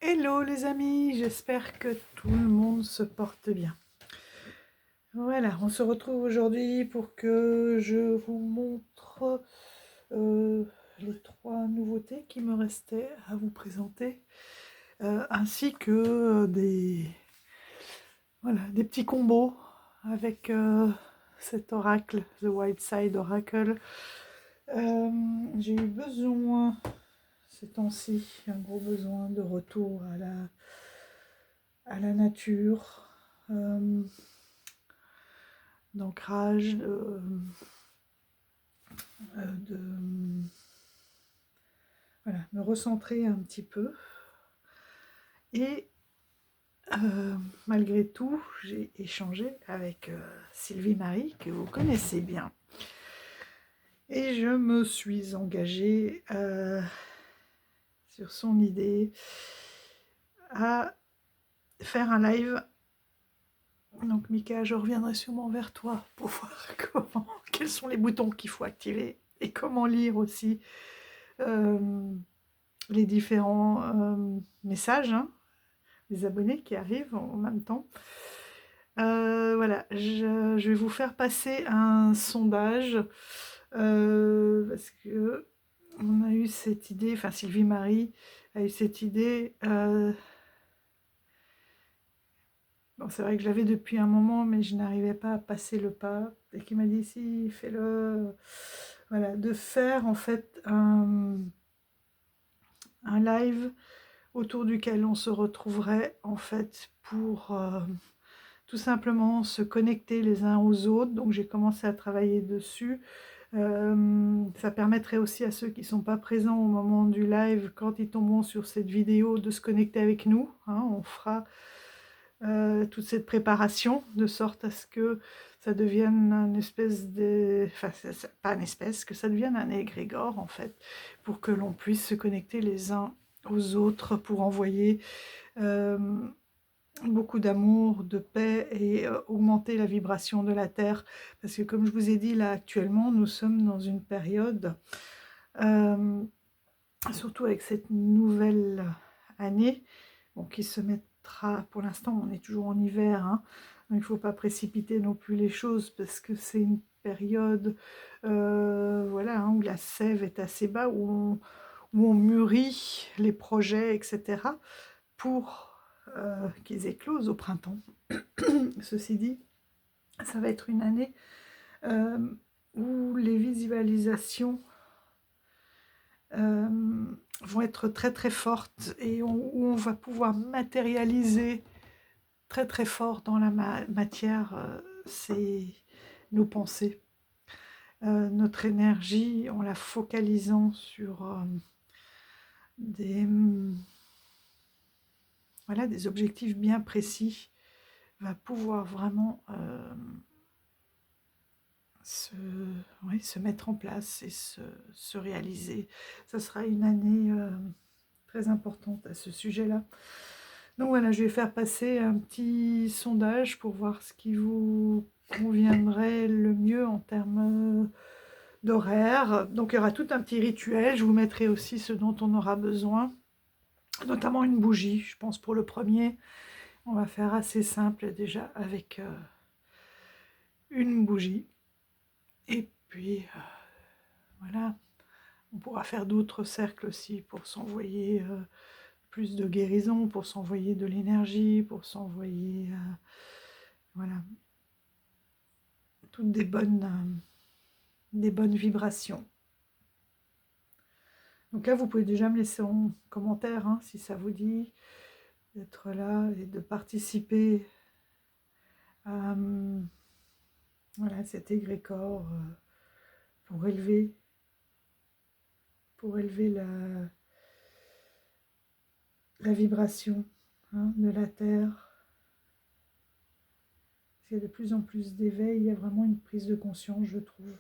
Hello les amis, j'espère que tout le monde se porte bien. Voilà, on se retrouve aujourd'hui pour que je vous montre les 3 nouveautés qui me restaient à vous présenter, ainsi que des petits combos avec cet oracle, The White Side Oracle. J'ai eu besoin ces temps-ci, un gros besoin de retour à la nature, d'ancrage, de voilà, me recentrer un petit peu. Et malgré tout, j'ai échangé avec Sylvie Marie, que vous connaissez bien. Et je me suis engagée sur son idée à faire un live. Donc Mika, je reviendrai sûrement vers toi pour voir quels sont les boutons qu'il faut activer et comment lire aussi les différents messages, hein, des abonnés qui arrivent en même temps. Voilà, je vais vous faire passer un sondage parce que on a eu cette idée, enfin Sylvie Marie a eu cette idée. Bon, c'est vrai que je l'avais depuis un moment, mais je n'arrivais pas à passer le pas. Et qui m'a dit si, fais-le. Voilà, de faire en fait un live autour duquel on se retrouverait en fait pour tout simplement se connecter les uns aux autres. Donc j'ai commencé à travailler dessus. Ça permettrait aussi à ceux qui ne sont pas présents au moment du live, quand ils tomberont sur cette vidéo, de se connecter avec nous, hein. On fera toute cette préparation de sorte à ce que ça devienne une espèce de... Enfin, pas une espèce, que ça devienne un égrégore en fait, pour que l'on puisse se connecter les uns aux autres, pour envoyer beaucoup d'amour, de paix et augmenter la vibration de la Terre. Parce que comme je vous ai dit, là actuellement, nous sommes dans une période, surtout avec cette nouvelle année, bon, qui se mettra, pour l'instant on est toujours en hiver, hein, donc il ne faut pas précipiter non plus les choses, parce que c'est une période voilà, hein, où la sève est assez bas, où on mûrit les projets, etc., pour qu'ils éclosent au printemps. Ceci dit, ça va être une année où les visualisations vont être très très fortes et où on va pouvoir matérialiser très très fort dans la matière nos pensées, notre énergie, en la focalisant sur voilà, des objectifs bien précis, va pouvoir vraiment se mettre en place et se réaliser. Ça sera une année très importante à ce sujet-là. Donc voilà, je vais faire passer un petit sondage pour voir ce qui vous conviendrait le mieux en termes d'horaire. Donc il y aura tout un petit rituel, je vous mettrai aussi ce dont on aura besoin, notamment une bougie, je pense pour le premier. On va faire assez simple déjà avec une bougie. Et puis voilà, on pourra faire d'autres cercles aussi pour s'envoyer plus de guérison, pour s'envoyer de l'énergie, pour s'envoyer voilà, toutes des bonnes vibrations. Donc là, vous pouvez déjà me laisser en commentaire, hein, si ça vous dit d'être là et de participer à voilà, cet égrégore pour élever la vibration, hein, de la Terre. Il y a de plus en plus d'éveil, il y a vraiment une prise de conscience, je trouve.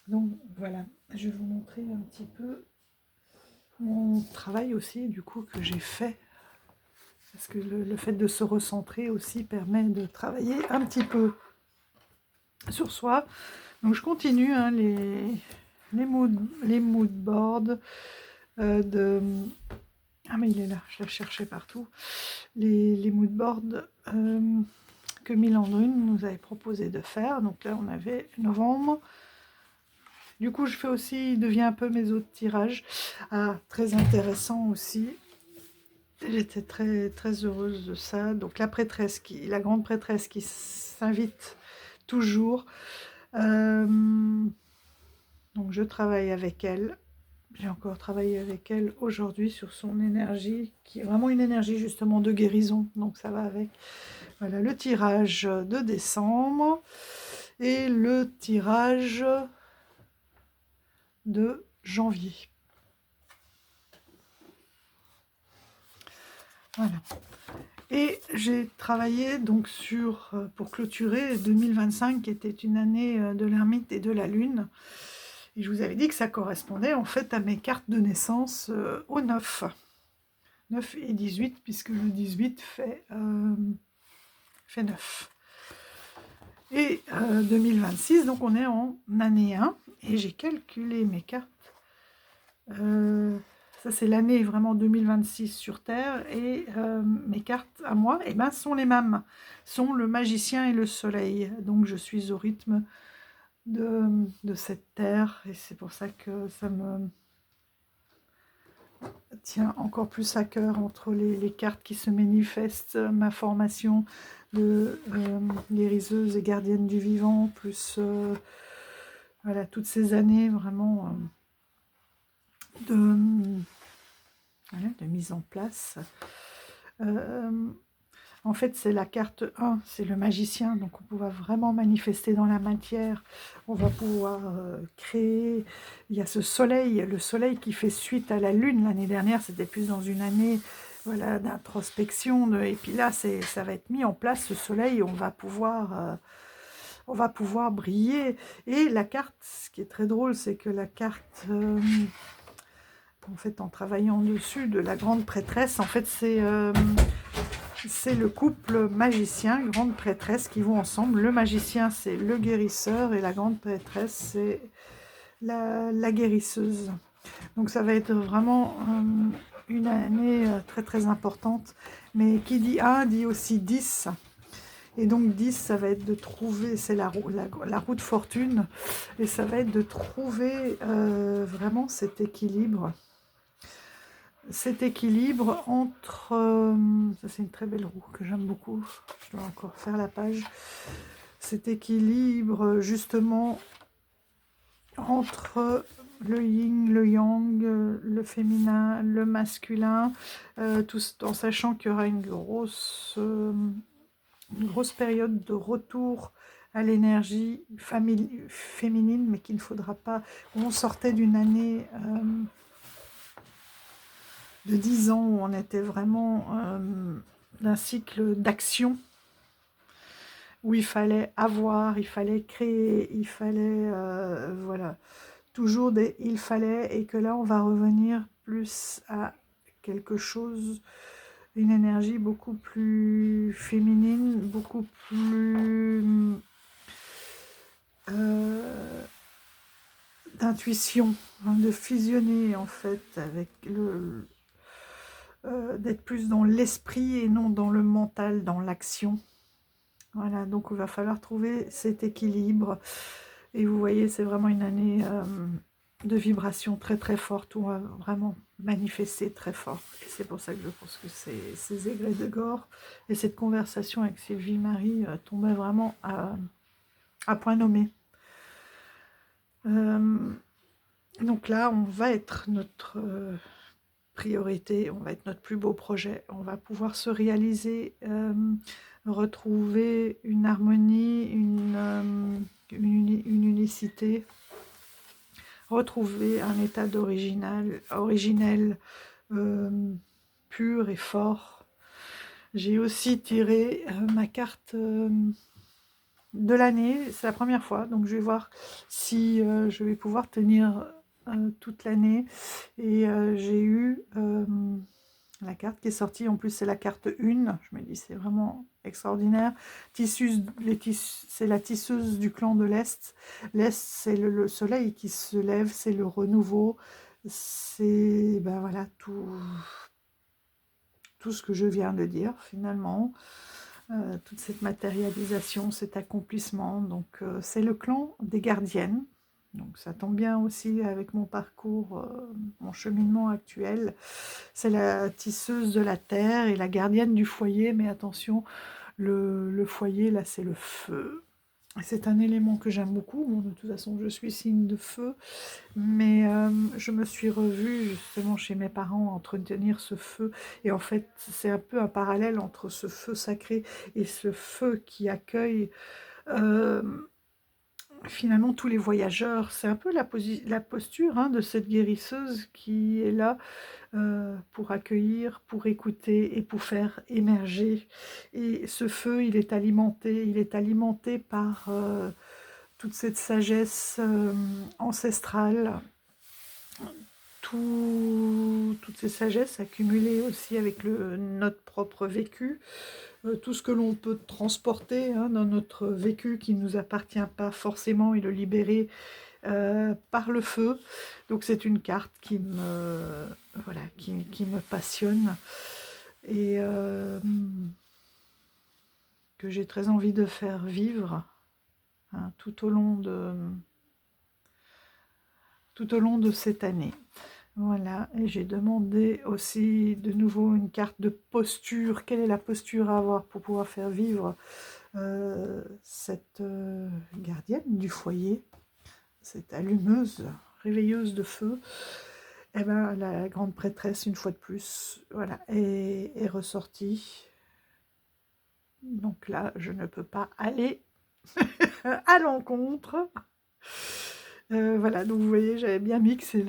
Donc voilà, je vais vous montrer un petit peu mon travail aussi, du coup, que j'ai fait. Parce que le fait de se recentrer aussi permet de travailler un petit peu sur soi. Donc je continue, hein, les les mood boards de... Ah mais il est là, je l'ai cherché partout. Les mood boards que Milandrine nous avait proposé de faire. Donc là, on avait novembre. Du coup, je fais aussi, il devient un peu mes autres tirages. Ah, très intéressant aussi. J'étais très, très heureuse de ça. Donc la prêtresse, la grande prêtresse qui s'invite toujours. Donc je travaille avec elle. J'ai encore travaillé avec elle aujourd'hui sur son énergie, qui est vraiment une énergie justement de guérison. Donc ça va avec. Voilà le tirage de décembre et le tirage de janvier. Voilà. Et j'ai travaillé donc sur, pour clôturer 2025, qui était une année de l'ermite et de la lune. Et je vous avais dit que ça correspondait en fait à mes cartes de naissance au 9. 9 et 18, puisque le 18 fait 9. Et 2026, donc on est en année 1, et j'ai calculé mes cartes. Ça c'est l'année vraiment 2026 sur Terre, et mes cartes à moi sont les mêmes, sont le magicien et le soleil. Donc je suis au rythme de cette Terre, et c'est pour ça que ça me tient encore plus à cœur entre les cartes qui se manifestent, ma formation de guérisseuse et gardienne du vivant, plus voilà, toutes ces années vraiment de mise en place. En fait, c'est la carte 1, c'est le magicien, donc on va vraiment manifester dans la matière, on va pouvoir créer. Il y a ce soleil, le soleil qui fait suite à la lune. L'année dernière, c'était plus dans une année voilà, d'introspection, et puis là, ça va être mis en place, ce soleil, on va pouvoir briller. Et la carte, ce qui est très drôle, c'est que la carte... en fait, en travaillant dessus, de la grande prêtresse, en fait, c'est le couple magicien, grande prêtresse qui vont ensemble. Le magicien, c'est le guérisseur, et la grande prêtresse, c'est la guérisseuse. Donc ça va être vraiment une année très très importante. Mais qui dit 1 dit aussi 10. Et donc 10, ça va être de trouver, c'est la roue de fortune, et ça va être de trouver vraiment cet équilibre. Cet équilibre entre... ça c'est une très belle roue que j'aime beaucoup, je dois encore faire la page. Cet équilibre justement entre le yin, le yang, le féminin, le masculin, tout en sachant qu'il y aura une grosse période de retour à l'énergie féminine, mais qu'il ne faudra pas... On sortait d'une année... de 10 ans où on était vraiment d'un cycle d'action, où il fallait avoir, il fallait créer, il fallait, voilà, toujours des il fallait, et que là on va revenir plus à quelque chose, une énergie beaucoup plus féminine, beaucoup plus d'intuition, hein, de fusionner en fait avec d'être plus dans l'esprit et non dans le mental, dans l'action. Voilà, donc il va falloir trouver cet équilibre. Et vous voyez, c'est vraiment une année de vibration très très forte, où on va vraiment manifester très fort. Et c'est pour ça que je pense que ces égrès de Gore et cette conversation avec Sylvie Marie tombaient vraiment à point nommé. Donc là, on va être notre... priorité, on va être notre plus beau projet, on va pouvoir se réaliser, retrouver une harmonie, une unicité, retrouver un état originel, pur et fort. J'ai aussi tiré ma carte de l'année, c'est la première fois, donc je vais voir si je vais pouvoir tenir toute l'année. Et j'ai eu la carte qui est sortie, en plus c'est la carte 1, je me dis c'est vraiment extraordinaire. C'est la tisseuse du clan de l'Est. L'Est, c'est le soleil qui se lève, c'est le renouveau, c'est ben voilà, tout ce que je viens de dire finalement. Toute cette matérialisation, cet accomplissement. Donc c'est le clan des gardiennes. Donc ça tombe bien aussi avec mon parcours, mon cheminement actuel. C'est la tisseuse de la terre et la gardienne du foyer, mais attention, le foyer là c'est le feu. C'est un élément que j'aime beaucoup. Bon, de toute façon, je suis signe de feu, mais je me suis revue justement chez mes parents entretenir ce feu. Et en fait, c'est un peu un parallèle entre ce feu sacré et ce feu qui accueille euh, finalement tous les voyageurs. C'est un peu la posture hein, de cette guérisseuse qui est là pour accueillir, pour écouter et pour faire émerger. Et ce feu, il est alimenté par toute cette sagesse ancestrale, toutes ces sagesses accumulées aussi avec notre propre vécu, tout ce que l'on peut transporter hein, dans notre vécu qui ne nous appartient pas forcément et le libérer par le feu. Donc c'est une carte voilà, qui me passionne et que j'ai très envie de faire vivre hein, tout au long de cette année. Voilà, et j'ai demandé aussi de nouveau une carte de posture. Quelle est la posture à avoir pour pouvoir faire vivre cette gardienne du foyer, cette allumeuse, réveilleuse de feu? Eh ben, la grande prêtresse, une fois de plus, voilà, est ressortie. Donc là, je ne peux pas aller à l'encontre. Voilà, donc vous voyez, j'avais bien mixé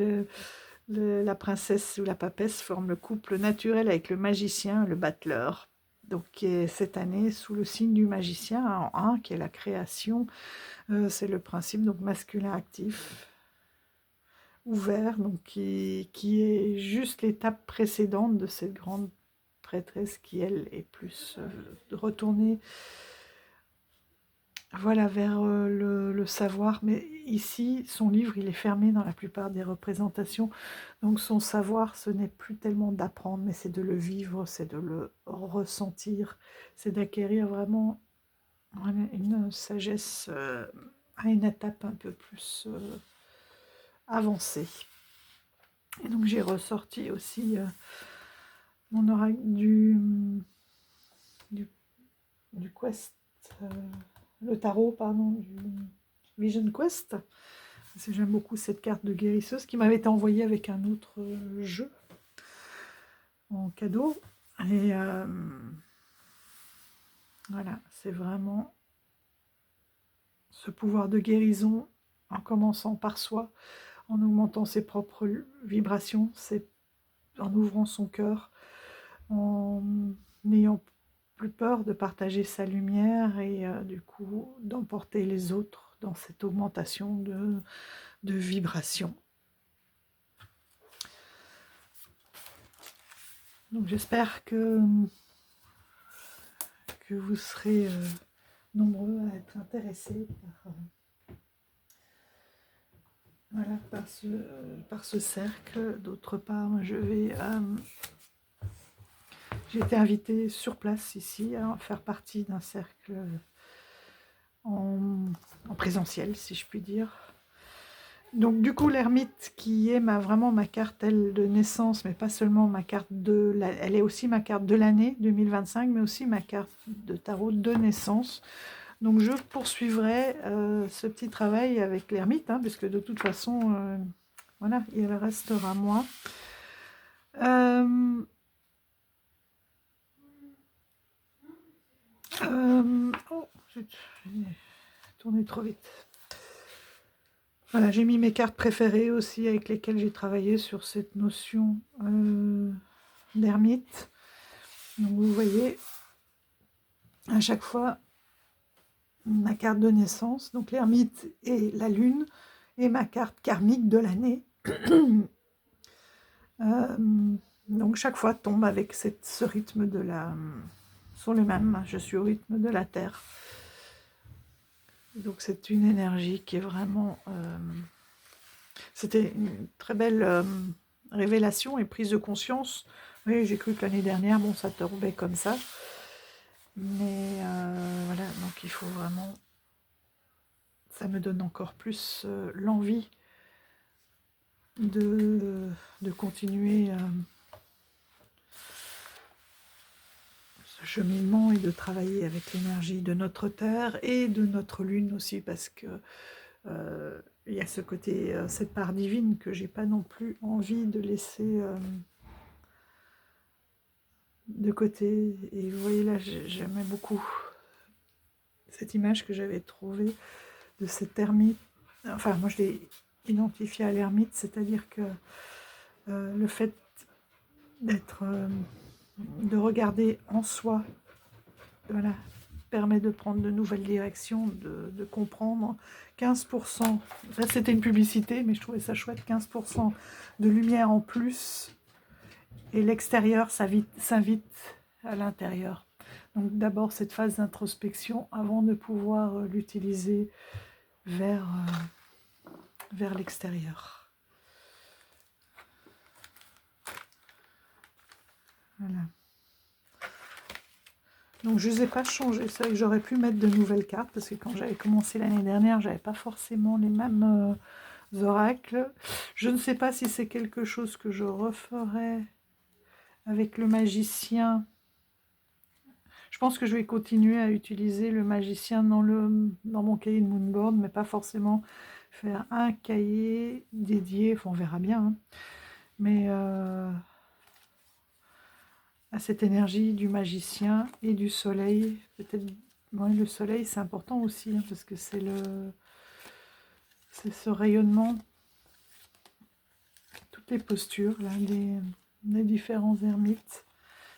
la princesse ou la papesse forme le couple naturel avec le magicien, le battleur. Donc qui est cette année sous le signe du magicien en 1, qui est la création. C'est le principe donc masculin actif, ouvert, donc qui est juste l'étape précédente de cette grande prêtresse qui, elle, est plus retournée voilà, vers le savoir. Mais ici, son livre, il est fermé dans la plupart des représentations. Donc son savoir, ce n'est plus tellement d'apprendre, mais c'est de le vivre, c'est de le ressentir, c'est d'acquérir vraiment une sagesse à une étape un peu plus avancée. Et donc j'ai ressorti aussi mon oracle du Quest, le tarot, pardon, du Vision Quest. Parce que j'aime beaucoup cette carte de guérisseuse qui m'avait été envoyée avec un autre jeu en cadeau. Et voilà, c'est vraiment ce pouvoir de guérison en commençant par soi, en augmentant ses propres vibrations, en ouvrant son cœur, en n'ayant plus peur de partager sa lumière et du coup d'emporter les autres dans cette augmentation de vibration. Donc j'espère que vous serez nombreux à être intéressés par ce cercle. D'autre part, j'ai été invitée sur place ici à faire partie d'un cercle en présentiel, si je puis dire. Donc du coup, l'ermite qui est vraiment ma carte elle, de naissance, mais pas seulement ma carte elle est aussi ma carte de l'année 2025, mais aussi ma carte de tarot de naissance. Donc je poursuivrai ce petit travail avec l'ermite, hein, puisque de toute façon, voilà, il restera moi. Oh, j'ai tourné trop vite. Voilà, j'ai mis mes cartes préférées aussi avec lesquelles j'ai travaillé sur cette notion d'ermite. Donc vous voyez, à chaque fois, ma carte de naissance, donc l'ermite et la lune, et ma carte karmique de l'année. Donc chaque fois tombe avec ce rythme de sont les mêmes. Je suis au rythme de la Terre. Donc c'est une énergie qui est vraiment... C'était une très belle révélation et prise de conscience. Oui, j'ai cru que l'année dernière, bon, ça tombait comme ça. Mais voilà, donc il faut vraiment... Ça me donne encore plus l'envie de continuer ce cheminement et de travailler avec l'énergie de notre Terre et de notre Lune aussi, parce que il y a ce côté, cette part divine que j'ai pas non plus envie de laisser de côté. Et vous voyez là, j'aimais beaucoup cette image que j'avais trouvée de cette ermite. Enfin, moi je l'ai identifiée à l'ermite, c'est-à-dire que le fait d'être, de regarder en soi, voilà, permet de prendre de nouvelles directions, de comprendre. 15%, là c'était une publicité, mais je trouvais ça chouette, 15% de lumière en plus, et l'extérieur s'invite à l'intérieur. Donc d'abord cette phase d'introspection avant de pouvoir l'utiliser vers l'extérieur. Voilà. Donc je ne les ai pas changés, c'est vrai que j'aurais pu mettre de nouvelles cartes, parce que quand j'avais commencé l'année dernière, j'avais pas forcément les mêmes oracles. Je ne sais pas si c'est quelque chose que je referai avec le magicien. Je pense que je vais continuer à utiliser le magicien dans mon cahier de Moonboard, mais pas forcément faire un cahier dédié, enfin on verra bien, hein. Mais à cette énergie du magicien et du soleil, peut-être, ouais, le soleil c'est important aussi, hein, parce que c'est ce rayonnement, toutes les postures là, des différents ermites.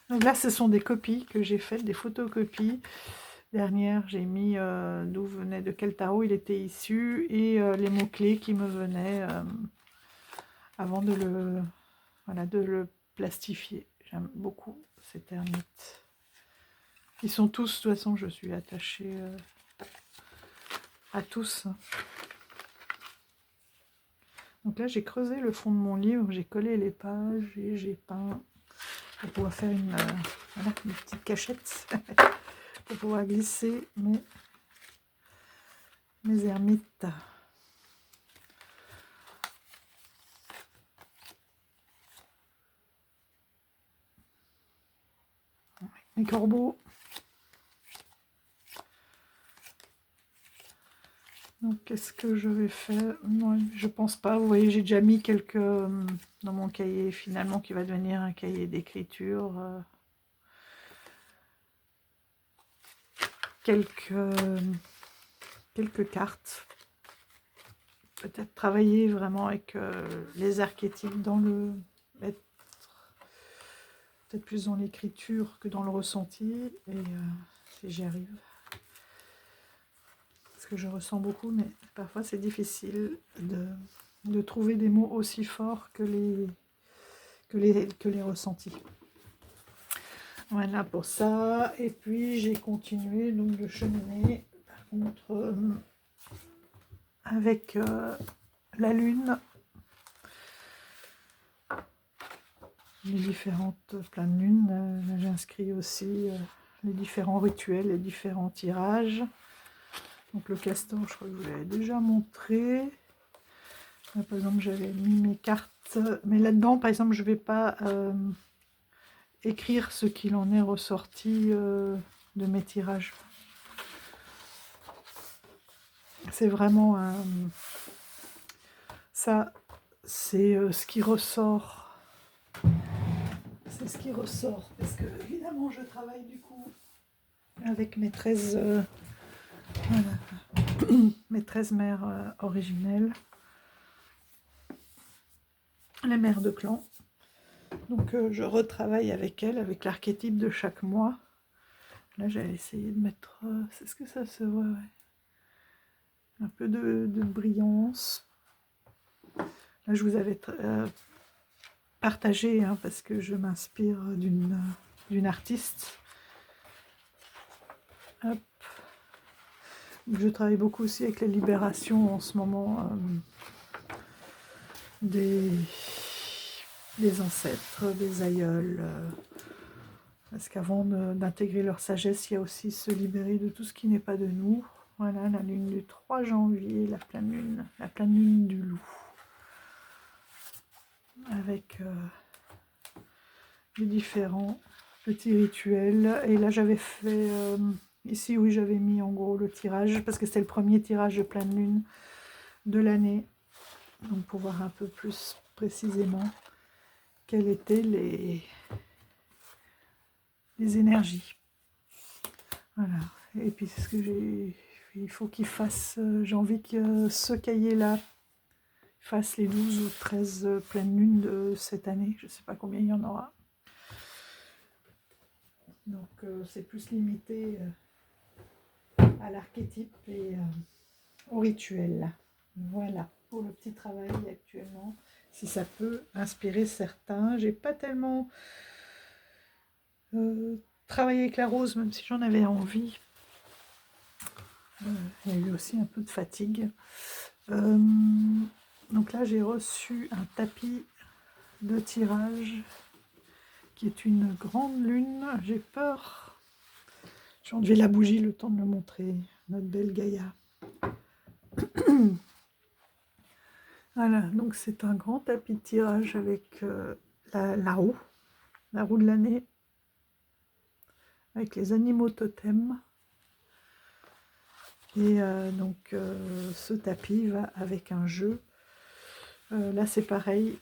Donc là, ce sont des copies que j'ai faites, des photocopies. Dernière, j'ai mis d'où venait, de quel tarot il était issu, et les mots-clés qui me venaient avant de le plastifier. J'aime beaucoup cet ermite. Ils sont tous, de toute façon, je suis attachée à tous. Donc là, j'ai creusé le fond de mon livre, j'ai collé les pages et j'ai peint pour pouvoir faire une petite cachette pour pouvoir glisser mes ermites. Mes corbeaux. Donc, qu'est-ce que je vais faire? Non, je pense pas. Vous voyez, j'ai déjà mis quelques dans mon cahier, finalement, qui va devenir un cahier d'écriture. Quelques cartes. Peut-être travailler vraiment avec les archétypes dans être peut-être plus dans l'écriture que dans le ressenti. Et si j'y arrive. Parce que je ressens beaucoup, mais parfois c'est difficile de trouver des mots aussi forts que les ressentis. Voilà pour ça. Et puis j'ai continué donc de cheminer, par contre, avec la lune, les différentes pleines lunes. J'ai inscrit aussi les différents rituels, les différents tirages. Donc le castor, je crois que je vous l'avais déjà montré. Là, par exemple, j'avais mis mes cartes, mais là-dedans, par exemple, je ne vais pas écrire ce qu'il en est ressorti de mes tirages. C'est vraiment ça, c'est ce qui ressort. C'est ce qui ressort, parce que évidemment, je travaille du coup avec mes 13 mes 13 mères originelles, les mères de clan. Donc je retravaille avec elles, avec l'archétype de chaque mois. Là, j'ai essayé de mettre, c'est ce que ça se voit, ouais. Un peu de brillance. Là, je vous avais partagé, hein, parce que je m'inspire d'une artiste Hop. Je travaille beaucoup aussi avec les libérations en ce moment des ancêtres, des aïeuls. Parce qu'avant d'intégrer leur sagesse, il y a aussi se libérer de tout ce qui n'est pas de nous. Voilà, la lune du 3 janvier, la pleine lune du loup. Avec les différents petits rituels. Et là, j'avais fait... ici, oui, j'avais mis en gros le tirage, parce que c'était le premier tirage de pleine lune de l'année. Donc, pour voir un peu plus précisément quelles étaient les énergies. Voilà. Et puis, c'est ce que il faut qu'il fasse... j'ai envie que ce cahier-là fasse les 12 ou 13 pleines lunes de cette année. Je ne sais pas combien il y en aura. Donc, c'est plus limité à l'archétype et au rituel. Voilà pour le petit travail actuellement. Si ça peut inspirer certains. J'ai pas tellement travaillé avec la rose, même si j'en avais envie. Il y a eu aussi un peu de fatigue. Donc là, j'ai reçu un tapis de tirage qui est une grande lune. J'ai peur. J'ai enlevé la bougie, le temps de le montrer. Notre belle Gaïa. Voilà, donc c'est un grand tapis de tirage avec la roue de l'année, avec les animaux totems. Et donc ce tapis va avec un jeu. Là c'est pareil.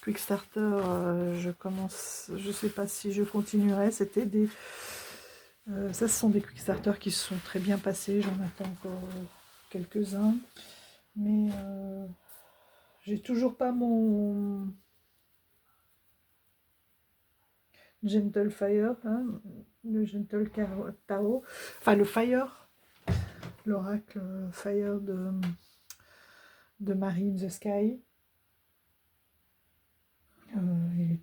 Quickstarter, je sais pas si je continuerai. C'était des... ça, ce sont des Quickstarter qui se sont très bien passés. J'en attends encore quelques-uns. Mais j'ai toujours pas mon Gentle Fire, hein, le Gentle Tao, enfin le Fire, l'oracle Fire de Marie in the Sky.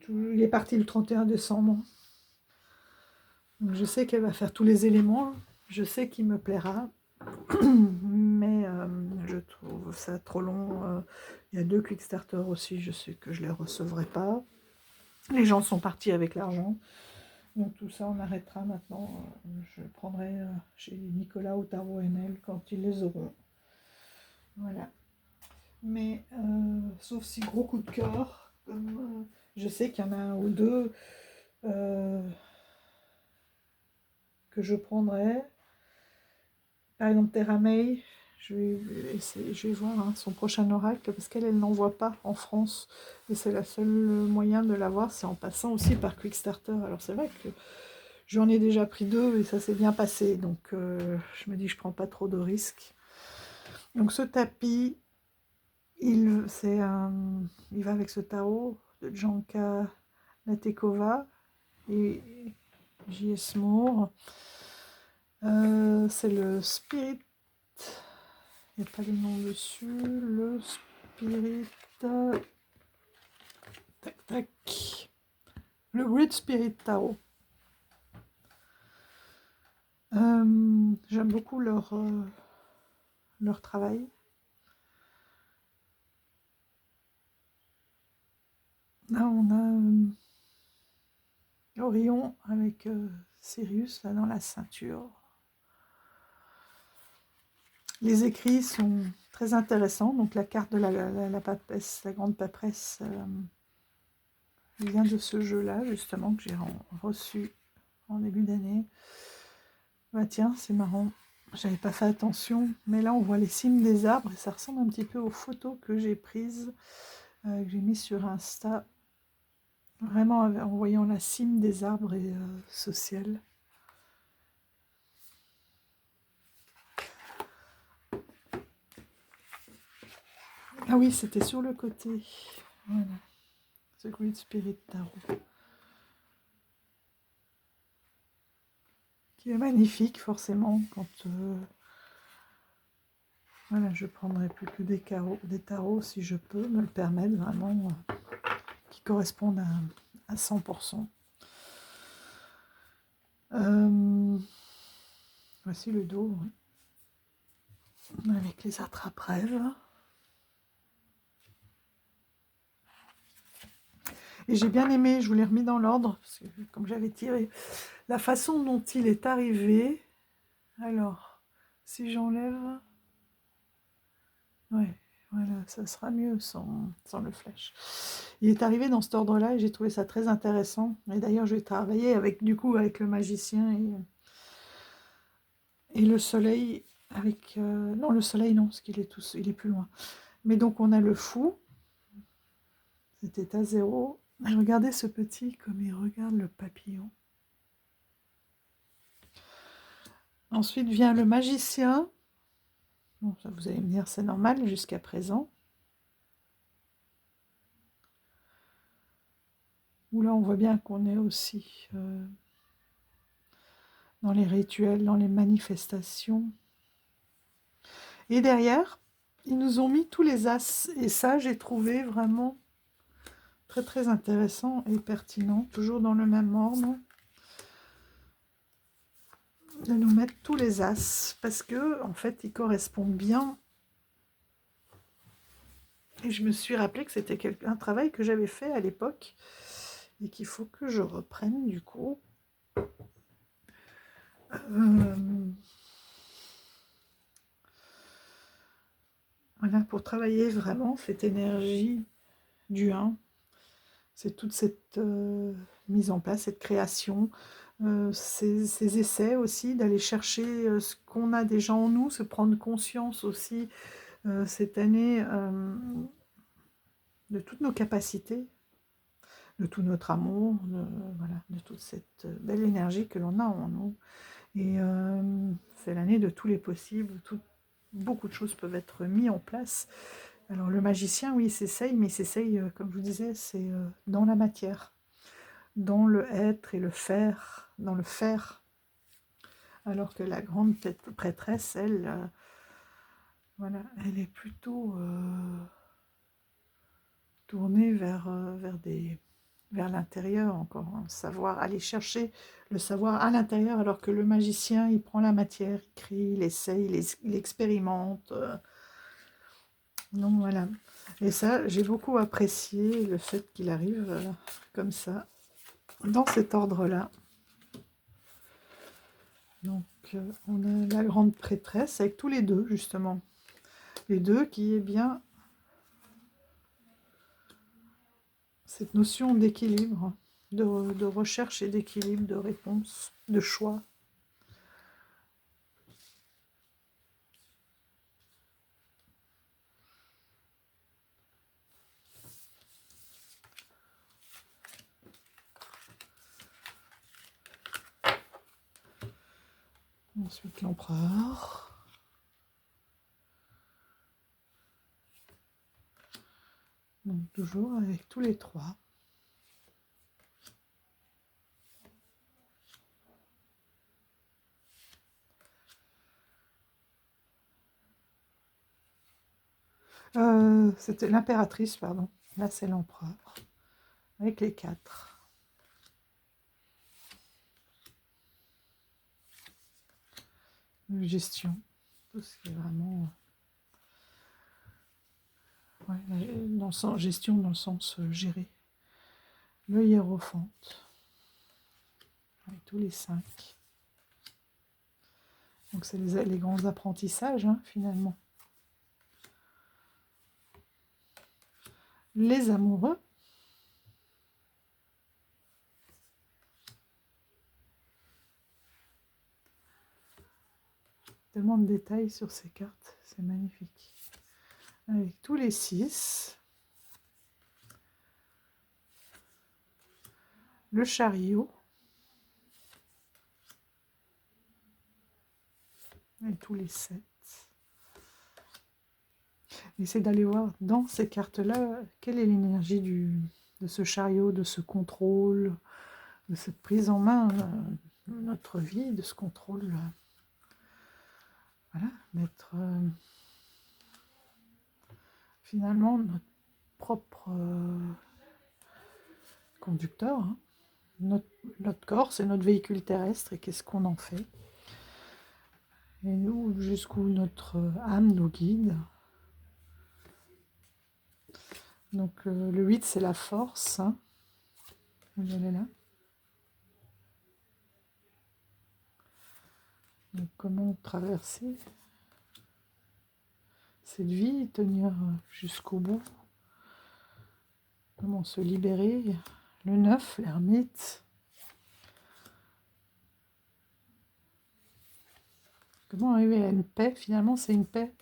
Il est parti le 31 décembre. Donc je sais qu'elle va faire tous les éléments, je sais qu'il me plaira, mais je trouve ça trop long. Il y a 2 Quickstarter aussi, je sais que je ne les recevrai pas. Les gens sont partis avec l'argent. Donc tout ça, on arrêtera maintenant. Je prendrai chez Nicolas ou Tarot NL quand ils les auront. Voilà. Mais sauf si gros coup de cœur, comme je sais qu'il y en a un ou deux que je prendrai. Par exemple, Terra May, je vais voir son prochain oracle, parce qu'elle n'envoie pas en France. Et c'est le seul moyen de l'avoir, c'est en passant aussi par Quickstarter. Alors c'est vrai que j'en ai déjà pris 2 et ça s'est bien passé. Donc je me dis que je ne prends pas trop de risques. Donc ce tapis, il va avec ce tarot de Janka Latekova et J.S. Moore. C'est le Spirit, il n'y a pas le nom dessus, le Spirit, tac tac, le Great Spirit Tarot. J'aime beaucoup leur travail. Là on a Orion avec Sirius là dans la ceinture. Les écrits sont très intéressants. Donc la carte de la papesse, la grande paperesse, vient de ce jeu-là, justement, que j'ai reçu en début d'année. Bah tiens, c'est marrant, j'avais pas fait attention. Mais là, on voit les cimes des arbres et ça ressemble un petit peu aux photos que j'ai prises, que j'ai mis sur Insta. Vraiment en voyant la cime des arbres et ce ciel. Ah oui, c'était sur le côté. Voilà. The Great Spirit Tarot. Qui est magnifique, forcément, quand... voilà, je prendrai plus que des tarots, si je peux me le permettre, vraiment, qui correspondent à 100%. Voici le dos, avec les attrape-rêves. Et j'ai bien aimé, je vous l'ai remis dans l'ordre, parce que comme j'avais tiré, la façon dont il est arrivé. Alors, si j'enlève... Ouais, voilà, ça sera mieux sans le flash. Il est arrivé dans cet ordre-là et j'ai trouvé ça très intéressant. Et d'ailleurs, je vais travailler avec, du coup, avec le magicien et le soleil. Avec non, le soleil, non, parce qu'il est, il est plus loin. Mais donc, on a le fou. C'était à 0. Et regardez ce petit, comme il regarde le papillon. Ensuite vient le magicien. Bon, ça, vous allez me dire, c'est normal jusqu'à présent. Où là, on voit bien qu'on est aussi dans les rituels, dans les manifestations. Et derrière, ils nous ont mis tous les as. Et ça, j'ai trouvé vraiment très, très intéressant et pertinent. Toujours dans le même ordre. De nous mettre tous les as. Parce que, en fait, ils correspondent bien. Et je me suis rappelé que c'était un travail que j'avais fait à l'époque. Et qu'il faut que je reprenne, du coup. Voilà, pour travailler vraiment cette énergie du 1, c'est toute cette mise en place, cette création, ces essais aussi, d'aller chercher ce qu'on a déjà en nous, se prendre conscience aussi cette année de toutes nos capacités, de tout notre amour, voilà, de toute cette belle énergie que l'on a en nous. Et c'est l'année de tous les possibles, beaucoup de choses peuvent être mises en place. Alors le magicien, oui, il s'essaye, mais il s'essaye, comme je vous disais, c'est dans la matière, dans le être et le faire, dans le faire. Alors que la grande prêtresse, elle, voilà, elle est plutôt tournée vers l'intérieur encore, hein, savoir, aller chercher le savoir à l'intérieur, alors que le magicien, il prend la matière, il crée, il essaye, il expérimente. Donc voilà. Et ça, j'ai beaucoup apprécié le fait qu'il arrive comme ça, dans cet ordre-là. Donc on a la grande prêtresse avec tous les deux, justement. Les deux qui est bien cette notion d'équilibre, de recherche et d'équilibre, de réponse, de choix. Ensuite l'empereur. Donc toujours avec tous les trois. C'était l'impératrice, pardon. Là c'est l'empereur. Avec les 4. Gestion. Tout ce qui est vraiment... Ouais, dans le sens, gestion dans le sens gérer. Le hiérophante. Avec tous les 5. Donc c'est les grands apprentissages, hein, finalement. Les amoureux. Tellement de détails sur ces cartes, c'est magnifique. Avec tous les 6. Le chariot. Et tous les 7. Essayez d'aller voir dans ces cartes-là, quelle est l'énergie de ce chariot, de ce contrôle, de cette prise en main de notre vie, de ce contrôle. Voilà, d'être finalement notre propre conducteur. Hein. Notre corps, c'est notre véhicule terrestre, et qu'est-ce qu'on en fait? et nous, jusqu'où notre âme nous guide. Donc le 8, c'est la force, hein. Vous allez là. Donc comment traverser cette vie, tenir jusqu'au bout. Comment se libérer. Le 9, l'ermite. Comment arriver à une paix? Finalement, c'est une paix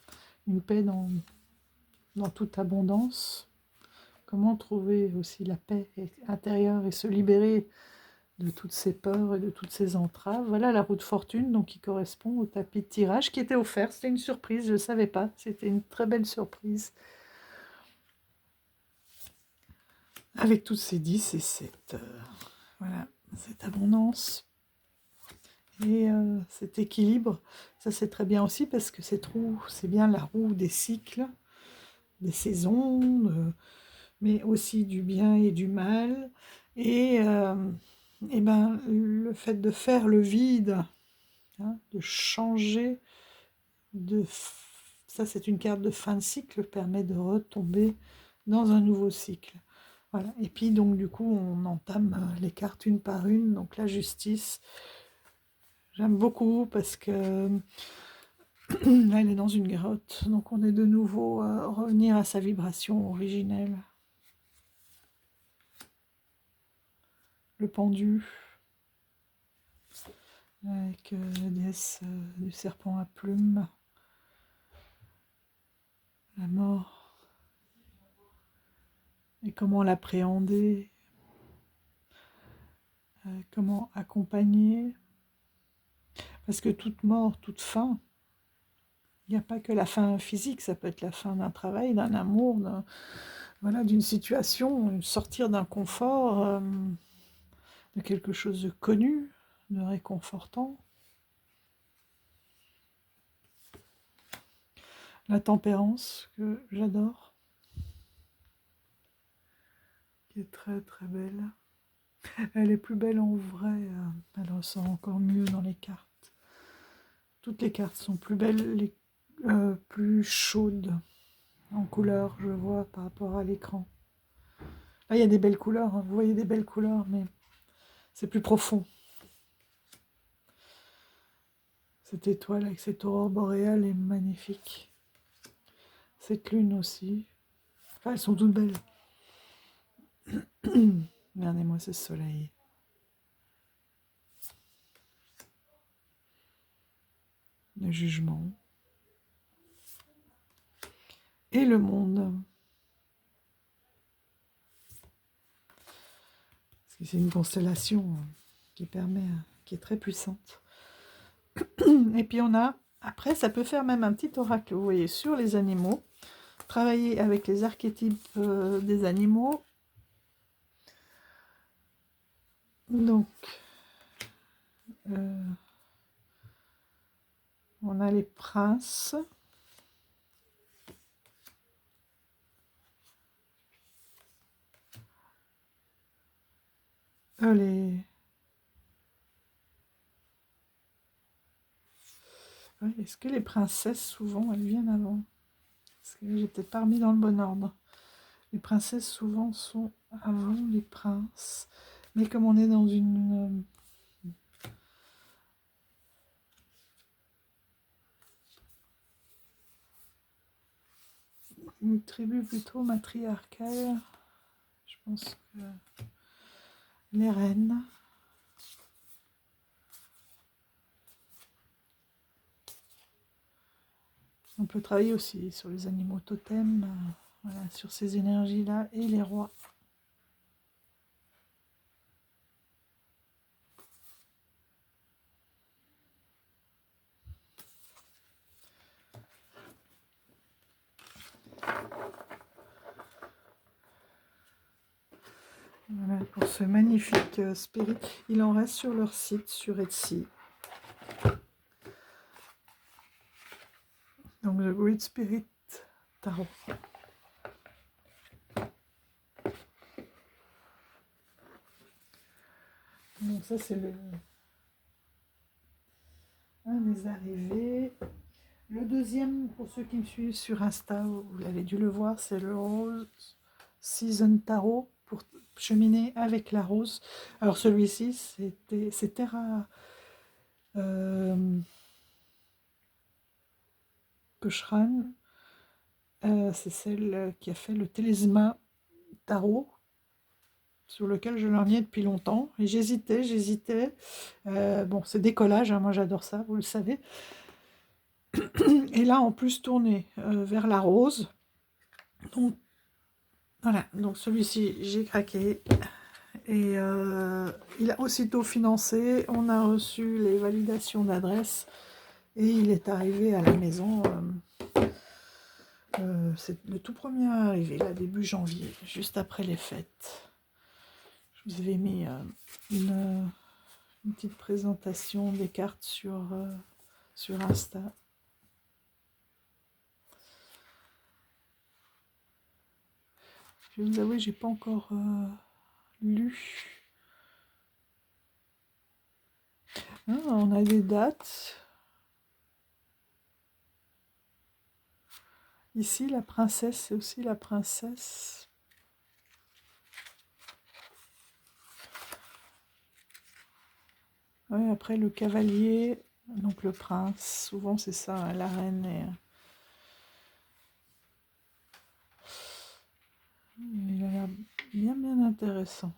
dans toute abondance. Comment trouver aussi la paix intérieure et se libérer de toutes ces peurs et de toutes ces entraves. Voilà la roue de fortune donc, qui correspond au tapis de tirage qui était offert. C'était une surprise, je ne savais pas. C'était une très belle surprise. Avec toutes ces 10 et voilà, cette abondance. Et cet équilibre, ça c'est très bien aussi parce que cette roue, c'est bien la roue des cycles, des saisons, mais aussi du bien et du mal. Et ben, le fait de faire le vide, hein, de changer, ça c'est une carte de fin de cycle, permet de retomber dans un nouveau cycle. Voilà. Et puis donc du coup on entame les cartes une par une, donc la justice, j'aime beaucoup parce que là elle est dans une grotte, donc on est de nouveau revenir à sa vibration originelle. Le pendu, avec la déesse du serpent à plumes, la mort, et comment l'appréhender, comment accompagner, parce que toute mort, toute fin, il n'y a pas que la fin physique, ça peut être la fin d'un travail, d'un amour, voilà, d'une situation, sortir d'un confort, de quelque chose de connu, de réconfortant. La tempérance, que j'adore, qui est très très belle. Elle est plus belle en vrai, elle ressort encore mieux dans les cartes. Toutes les cartes sont plus belles, plus chaudes en couleur, je vois, par rapport à l'écran. Là, il y a des belles couleurs, hein. Vous voyez des belles couleurs, mais c'est plus profond. Cette étoile avec cette aurore boréale est magnifique. Cette lune aussi. Enfin, elles sont toutes belles. Regardez-moi ce soleil. Le jugement. Et le monde. Parce que c'est une constellation qui est très puissante. Et puis on a, après ça peut faire même un petit oracle, vous voyez, sur les animaux. Travailler avec les archétypes des animaux. Donc, on a les princes. Ouais, est-ce que les princesses, souvent, elles viennent avant? Parce que j'ai peut-être pas remis dans le bon ordre. Les princesses, souvent, sont avant les princes. Mais comme on est dans une tribu plutôt matriarcale, je pense que les reines. On peut travailler aussi sur les animaux totems, voilà, sur ces énergies-là, et les rois. Voilà, pour ce magnifique spirit. Il en reste sur leur site, sur Etsy. Donc, The Great Spirit Tarot. Donc ça, c'est un des dernières arrivées. Le deuxième, pour ceux qui me suivent sur Insta, vous l'avez dû le voir, c'est le Rose Season Tarot pour cheminer avec la rose. Alors celui-ci, c'est Terra Kochran. C'est celle qui a fait le Télésma Tarot, sur lequel je lorgnais depuis longtemps. Et j'hésitais. Bon, c'est des collages, hein, moi j'adore ça, vous le savez. Et là, en plus, tourné vers la rose. Donc, voilà, donc celui-ci, j'ai craqué. Et il a aussitôt financé. On a reçu les validations d'adresse. Et il est arrivé à la maison. C'est le tout premier arrivé, là, début janvier, juste après les fêtes. Je vous avais mis une petite présentation des cartes sur Insta. Je vais vous avouer, j'ai pas encore lu. Ah, on a des dates. Ici, la princesse, c'est aussi la princesse. Ouais, après, le cavalier, donc le prince. Souvent, c'est ça, hein, la reine. Il a l'air bien intéressant.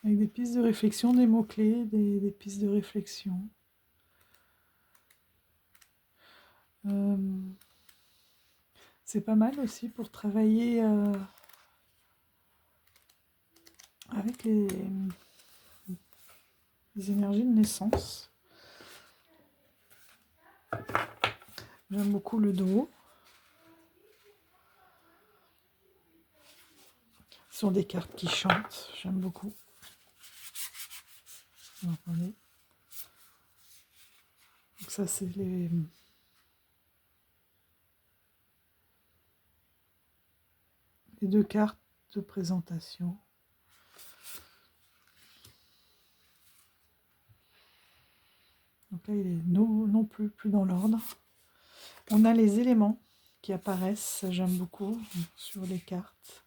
Avec des pistes de réflexion, des mots-clés, des pistes de réflexion. C'est pas mal aussi pour travailler avec les énergies de naissance. J'aime beaucoup le dos. Ce sont des cartes qui chantent, j'aime beaucoup. Vous entendez ? Donc ça, c'est les deux cartes de présentation. Donc là, il est non plus dans l'ordre. On a les éléments qui apparaissent, j'aime beaucoup, sur les cartes.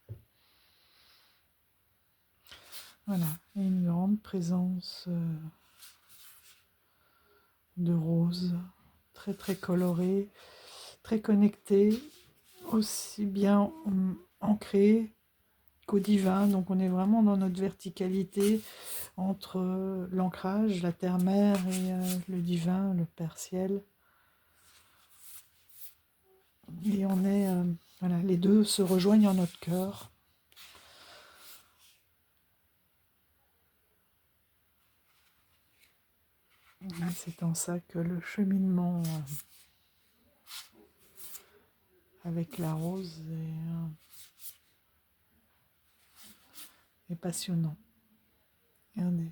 Voilà, et une grande présence de rose, très colorée, très connectée, aussi bien ancrée qu'au divin. Donc on est vraiment dans notre verticalité entre l'ancrage, la terre-mère et le divin, le Père-Ciel. Et on est, voilà, les deux se rejoignent en notre cœur. C'est en ça que le cheminement avec la rose est passionnant. Regardez.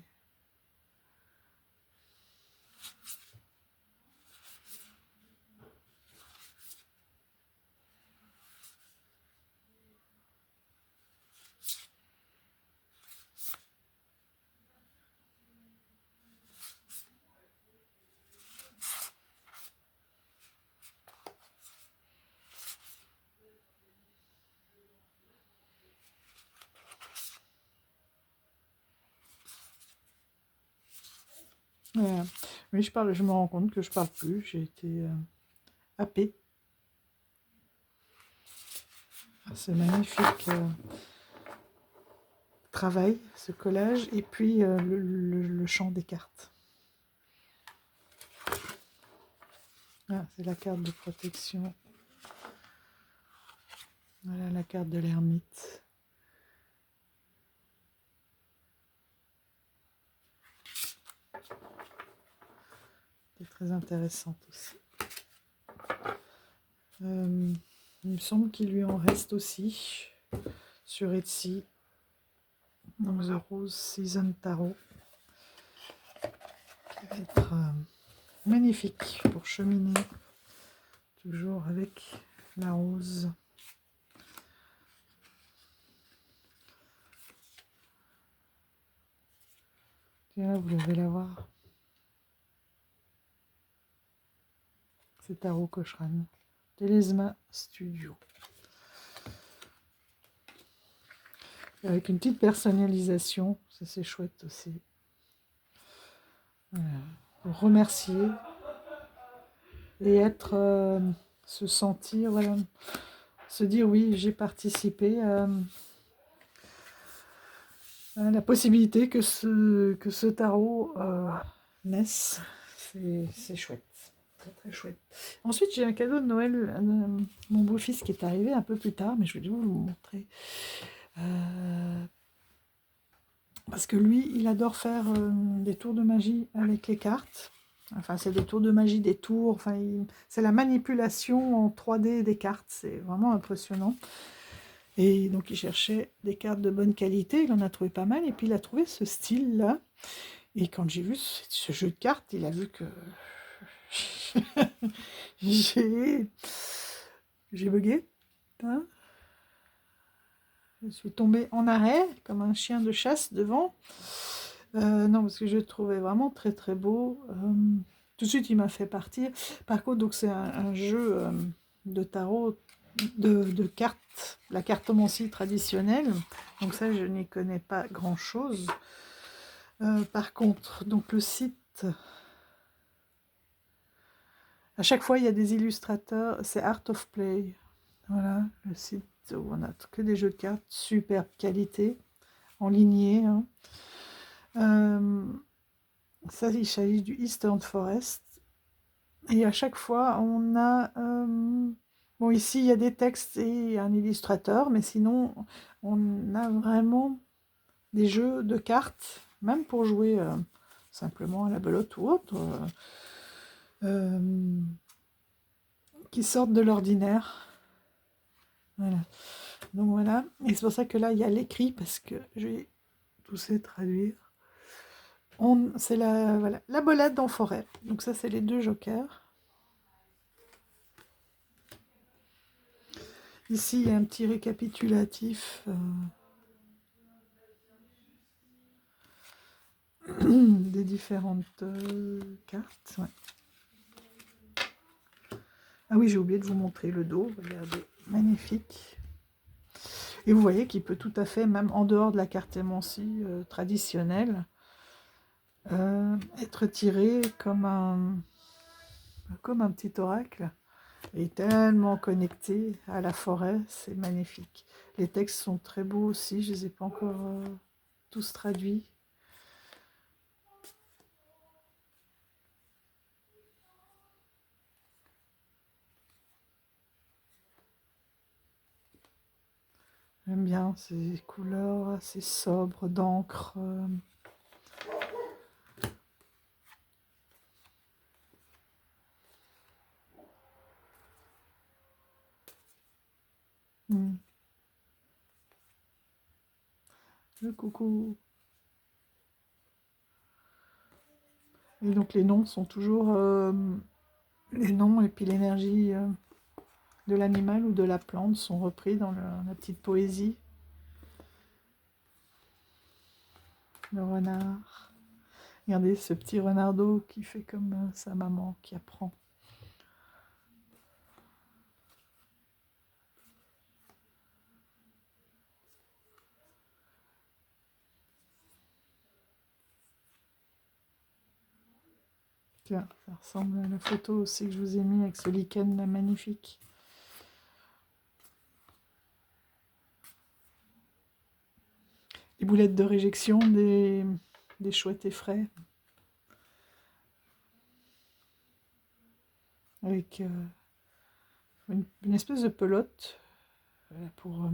Voilà. Mais je me rends compte que je parle plus. J'ai été happée. Ce magnifique travail, ce collage, et puis le chant des cartes. Ah, c'est la carte de protection. Voilà la carte de l'ermite. C'est très intéressante aussi. Il me semble qu'il lui en reste aussi sur Etsy. Donc The Rose Season Tarot. Qui va être magnifique pour cheminer toujours avec la rose. Et là, vous devez la voir. C'est Tarot Cochrane. Telesma Studio. Avec une petite personnalisation. Ça, c'est chouette aussi. Voilà. Pour remercier. Et être... se sentir... Voilà. Se dire, oui, j'ai participé à la possibilité que ce tarot naisse. C'est chouette. Très très chouette. Ensuite, j'ai un cadeau de Noël, mon beau-fils qui est arrivé un peu plus tard, mais je vais vous le montrer. Parce que lui, il adore faire des tours de magie avec les cartes. Enfin, c'est des tours de magie, des tours. Enfin, c'est la manipulation en 3D des cartes. C'est vraiment impressionnant. Et donc, il cherchait des cartes de bonne qualité. Il en a trouvé pas mal. Et puis, il a trouvé ce style-là. Et quand j'ai vu ce jeu de cartes, il a vu que j'ai bugué. Hein, je suis tombée en arrêt, comme un chien de chasse devant. Non, parce que je le trouvais vraiment très très beau. Tout de suite, il m'a fait partir. Par contre, donc c'est un jeu de tarot, de cartes, la cartomancie traditionnelle. Donc ça, je n'y connais pas grand-chose. Par contre, donc le site... À chaque fois, il y a des illustrateurs. C'est Art of Play. Voilà, le site où on a que des jeux de cartes, superbe qualité, en lignée. Hein. Ça, il s'agit du Eastern Forest. Et à chaque fois, on a... bon, ici, il y a des textes et un illustrateur, mais sinon, on a vraiment des jeux de cartes, même pour jouer simplement à la belote ou autre, qui sortent de l'ordinaire. Voilà. Donc voilà, et c'est pour ça que là, il y a l'écrit, parce que je vais tout ça traduire. C'est voilà, la bolade en forêt. Donc ça, c'est les deux jokers. Ici, il y a un petit récapitulatif des différentes cartes. Ouais. Ah oui, j'ai oublié de vous montrer le dos. Regardez, magnifique. Et vous voyez qu'il peut tout à fait, même en dehors de la cartomancie traditionnelle, être tiré comme un petit oracle. Et tellement connecté à la forêt, c'est magnifique. Les textes sont très beaux aussi, je ne les ai pas encore tous traduits. J'aime bien ces couleurs assez sobres d'encre. Le coucou. Et donc les noms sont toujours les noms et puis l'énergie de l'animal ou de la plante sont repris dans la petite poésie. Le renard. Regardez ce petit renardeau qui fait comme sa maman qui apprend. Tiens, ça ressemble à la photo aussi que je vous ai mis avec ce lichen là magnifique. Les boulettes de réjection des chouettes effraie. Avec une espèce de pelote pour,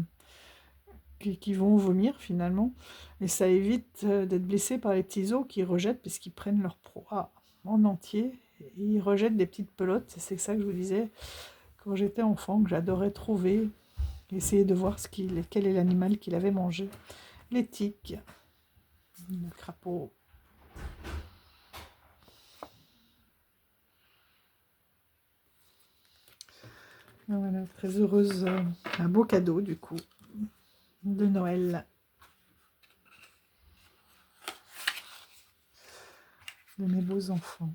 qui vont vomir finalement. Et ça évite d'être blessé par les petits os qui rejettent puisqu'ils prennent leur proie en entier. Et ils rejettent des petites pelotes. C'est ça que je vous disais quand j'étais enfant, que j'adorais trouver, essayer de voir quel est l'animal qu'il avait mangé. Les tiques, le crapaud. Voilà, très heureuse. Un beau cadeau du coup de Noël. de mes beaux enfants.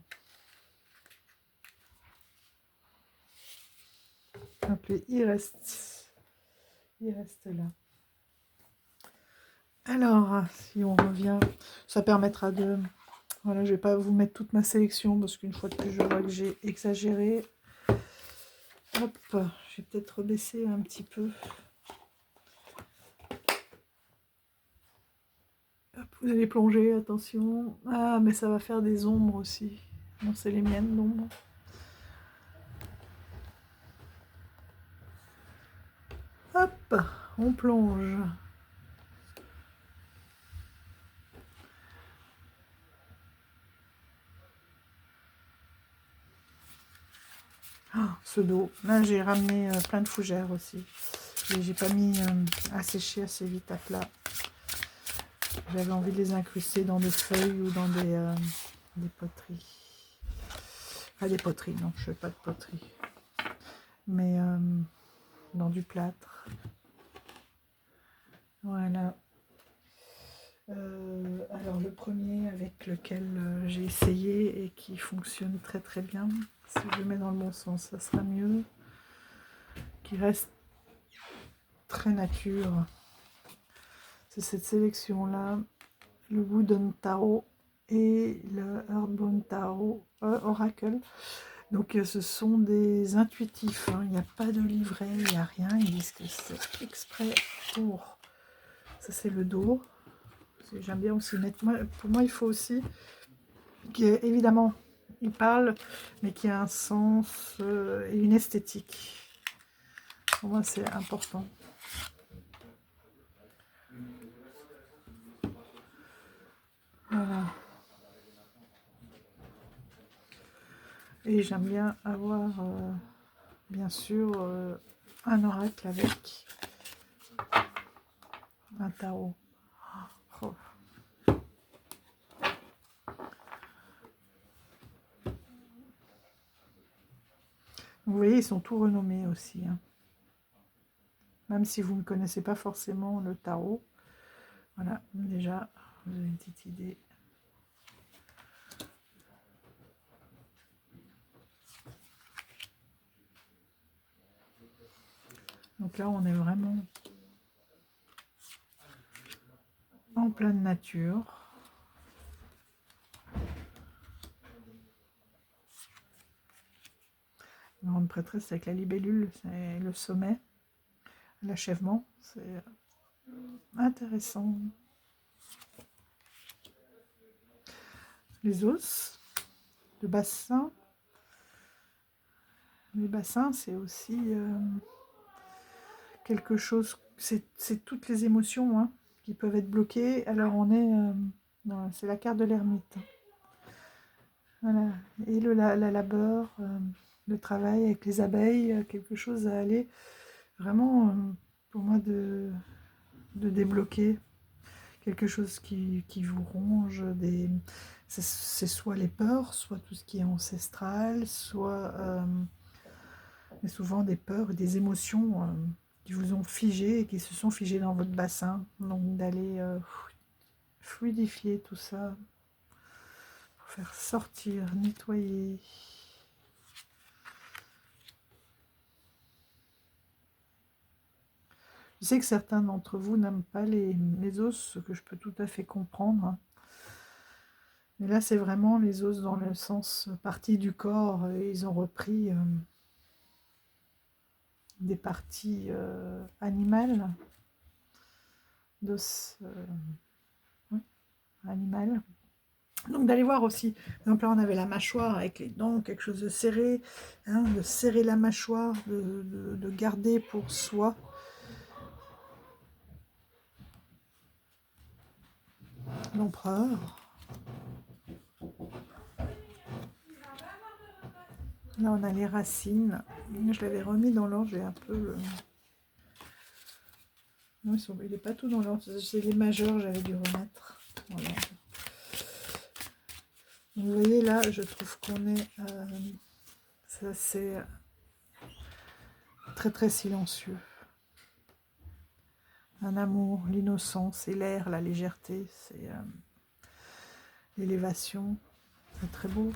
Hop, et il reste là. Alors, si on revient, ça permettra de... Voilà, je ne vais pas vous mettre toute ma sélection parce qu'une fois de plus, je vois que j'ai exagéré. Hop, je vais peut-être rebaisser un petit peu. Hop, vous allez plonger, attention. Ah, mais ça va faire des ombres aussi. Non, c'est les miennes, l'ombre. Hop, on plonge. Ah, ce dos. Là, j'ai ramené plein de fougères aussi. Et j'ai pas mis à sécher assez vite à plat. J'avais envie de les incruster dans des feuilles ou dans des poteries. Pas des poteries, non, je fais pas de poterie. Mais dans du plâtre. Voilà. Alors le premier avec lequel j'ai essayé et qui fonctionne très très bien, si je le mets dans le bon sens, ça sera mieux. Qui reste très nature. C'est cette sélection-là, le Wooden Tarot et le Earthbound Tarot Oracle. Donc ce sont des intuitifs, hein. Il n'y a pas de livret, il n'y a rien, ils disent que c'est exprès pour... Ça c'est le dos. J'aime bien aussi mettre... Pour moi il faut aussi, évidemment il parle, mais qu'il y a un sens et une esthétique. Pour moi c'est important. Voilà. Et j'aime bien avoir, bien sûr, un oracle avec un tarot. Oh. Vous voyez, ils sont tous renommés aussi, hein. Même si vous ne connaissez pas forcément le tarot. Voilà, déjà, vous avez une petite idée. Donc là, on est vraiment en pleine nature. La grande prêtresse avec la libellule, c'est le sommet, l'achèvement. C'est intéressant. Les os, le bassin. Les bassins, c'est aussi quelque chose, c'est toutes les émotions, hein, qui peuvent être bloquées. Alors on est, c'est la carte de l'ermite. Voilà, et la labeur, le travail avec les abeilles, quelque chose à aller vraiment, pour moi, de débloquer. Quelque chose qui vous ronge, c'est soit les peurs, soit tout ce qui est ancestral, soit, mais souvent des peurs, des émotions qui vous ont figé et qui se sont figées dans votre bassin. Donc d'aller fluidifier tout ça, pour faire sortir, nettoyer. Je sais que certains d'entre vous n'aiment pas les os, ce que je peux tout à fait comprendre, hein. Mais là, c'est vraiment les os dans le sens partie du corps. Ils ont repris des parties animales, d'os animales. Donc d'aller voir aussi, par exemple là on avait la mâchoire avec les dents, quelque chose de serré, hein, de serrer la mâchoire, de garder pour soi. L'empereur. Là on a les racines. Je l'avais remis dans l'ordre, j'ai un peu... Non, il n'est pas tout dans l'ordre, c'est les majeurs, j'avais dû remettre. Voilà. Vous voyez là, je trouve qu'on est... c'est très très silencieux. Un amour, l'innocence, c'est l'air, la légèreté, c'est l'élévation. très très beau.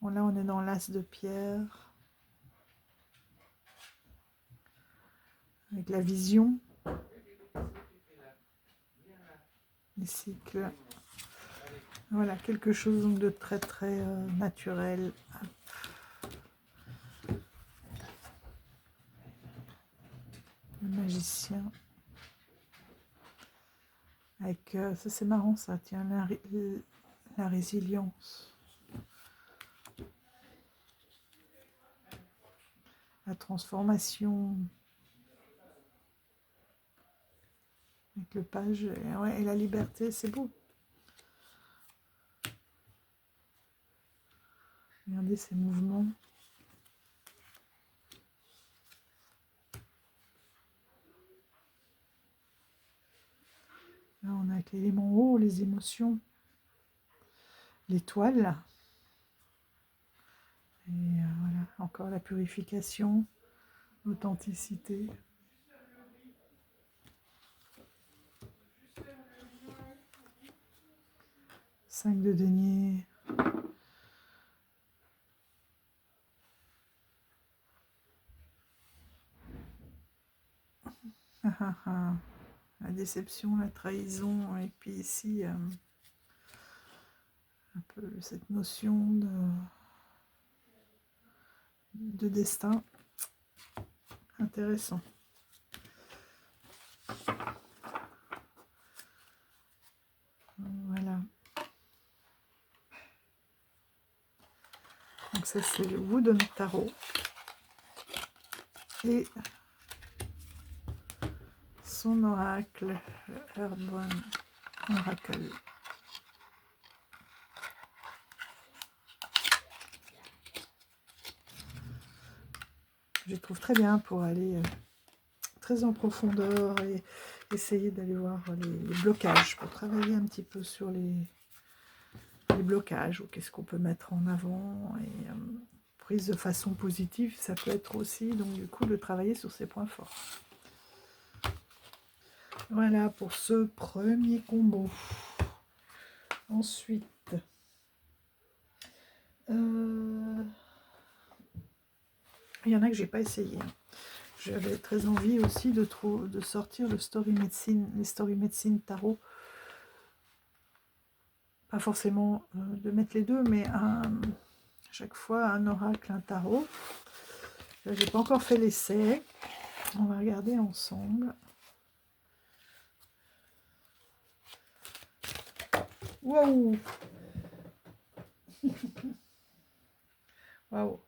Bon, là, on est dans l'as de pierre. Avec la vision. Les cycles. Voilà, quelque chose donc de très très naturel. Le magicien. Avec, ça c'est marrant ça, tiens, la résilience. La transformation. Avec le page, et la liberté, c'est beau. Regardez ces mouvements. Là, on a avec l'élément eau, les émotions, l'étoile. Et voilà, encore la purification, l'authenticité. 5 de denier. La déception, la trahison, et puis ici, un peu cette notion de destin. Intéressant. Voilà. Donc ça, c'est le Wooden Tarot. Et son oracle, le Urban Oracle. Je trouve très bien pour aller très en profondeur et essayer d'aller voir les blocages, pour travailler un petit peu sur les blocages, ou qu'est-ce qu'on peut mettre en avant, et prise de façon positive, ça peut être aussi, donc du coup, de travailler sur ses points forts. Voilà pour ce premier combo. Ensuite, il y en a que j'ai pas essayé. J'avais très envie aussi de sortir le Story Medicine, les Story Medicine Tarot. Pas forcément de mettre les deux, mais à chaque fois un oracle, un tarot. J'ai pas encore fait l'essai. On va regarder ensemble. Waouh! Waouh!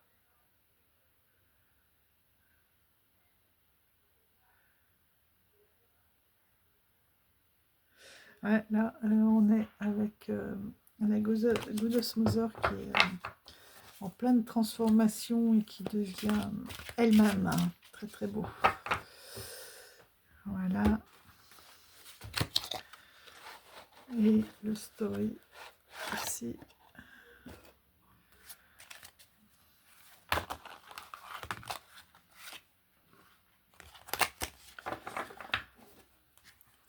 Ouais, là, on est avec la Goddess Mother qui est en pleine transformation et qui devient elle-même. Hein. Très très beau. Voilà. Et le story ici.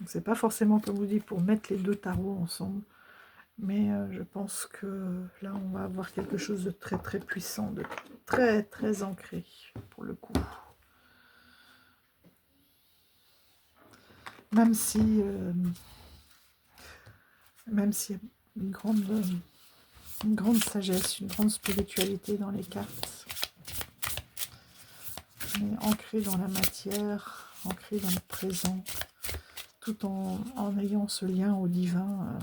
C'est pas forcément, comme vous dites, pour mettre les deux tarots ensemble, mais je pense que là on va avoir quelque chose de très très puissant, de très très ancré pour le coup. Même si il y a une grande sagesse, une grande spiritualité dans les cartes, mais ancré dans la matière, ancré dans le présent, tout en ayant ce lien au divin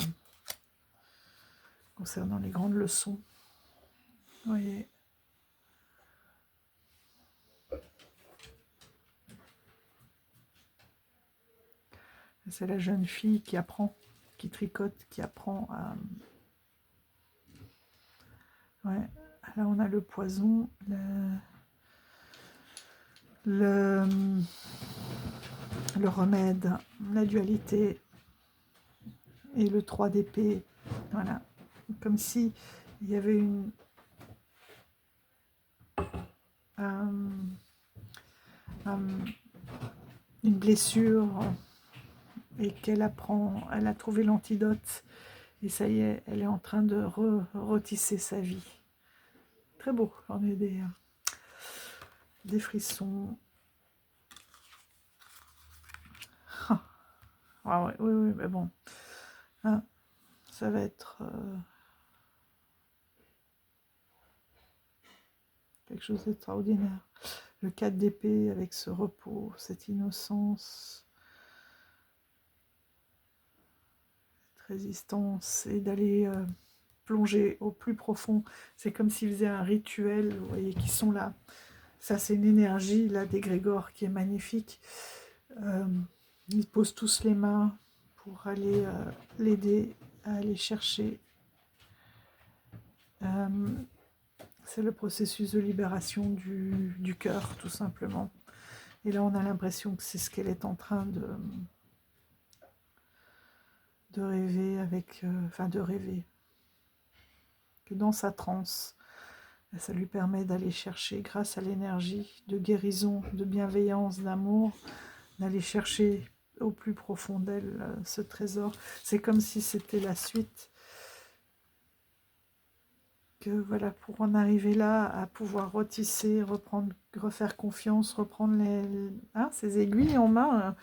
concernant les grandes leçons. Vous voyez. C'est la jeune fille qui apprend, qui tricote, qui apprend à... Ouais, là on a le poison, le remède, la dualité et le 3 d'épée. Voilà, comme si il y avait une blessure et qu'elle apprend, elle a trouvé l'antidote Et ça y est, elle est en train de retisser sa vie. Très beau, j'en ai des frissons. Ah ouais, oui, oui, mais bon. Hein, ça va être quelque chose d'extraordinaire. Le 4 d'épée avec ce repos, cette innocence, cette résistance, et d'aller plonger au plus profond. C'est comme s'ils faisaient un rituel, vous voyez, qui sont là. Ça, c'est une énergie, là, d'égrégore qui est magnifique. Ils posent tous les mains pour aller l'aider à aller chercher. C'est le processus de libération du cœur, tout simplement. Et là, on a l'impression que c'est ce qu'elle est en train de rêver avec... Enfin, de rêver. Que dans sa transe, ça lui permet d'aller chercher, grâce à l'énergie de guérison, de bienveillance, d'amour, d'aller chercher au plus profond d'elle ce trésor. C'est comme si c'était la suite. Que voilà, pour en arriver là, à pouvoir retisser, refaire confiance, reprendre ses aiguilles en main,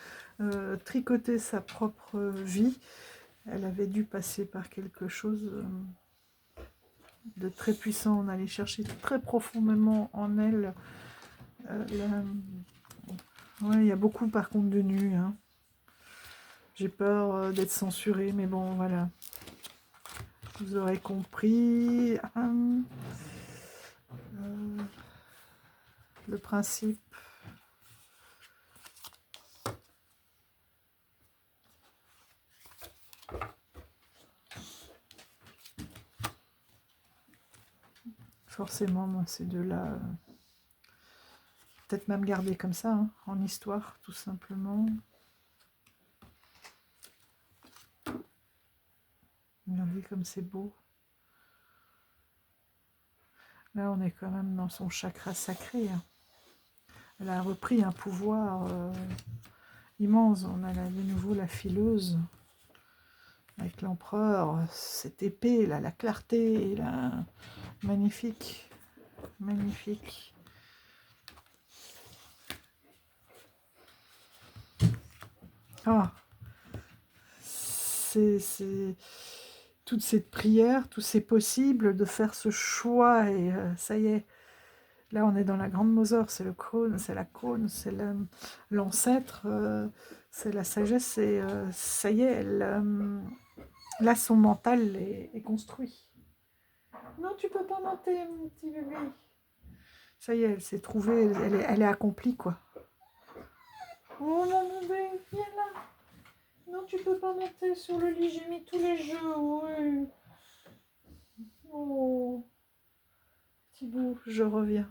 tricoter sa propre vie. Elle avait dû passer par quelque chose de très puissant. On allait chercher très profondément en elle. Ouais, il y a beaucoup par contre de nus. Hein. J'ai peur d'être censurée, mais bon, voilà. Vous aurez compris le principe. Forcément, moi, ces deux-là, peut-être même garder comme ça, hein, en histoire, tout simplement. Regardez comme c'est beau. Là, on est quand même dans son chakra sacré. Hein. Elle a repris un pouvoir immense. On a là, de nouveau la fileuse avec l'empereur. Cette épée, là, la clarté, là, magnifique. Magnifique. Ah, c'est toute cette prière, tous ces possibles de faire ce choix et ça y est. Là, on est dans la grande Mother, c'est le crône, c'est la cône, c'est l'ancêtre, c'est la sagesse, et ça y est, là, son mental est construit. Non, tu peux pas monter, mon petit bébé. Ça y est, elle s'est trouvée, elle est accomplie, quoi. Oh, mon bébé, viens là. Non, tu peux pas monter sur le lit, j'ai mis tous les jeux, oui. Oh, petit bout, je reviens.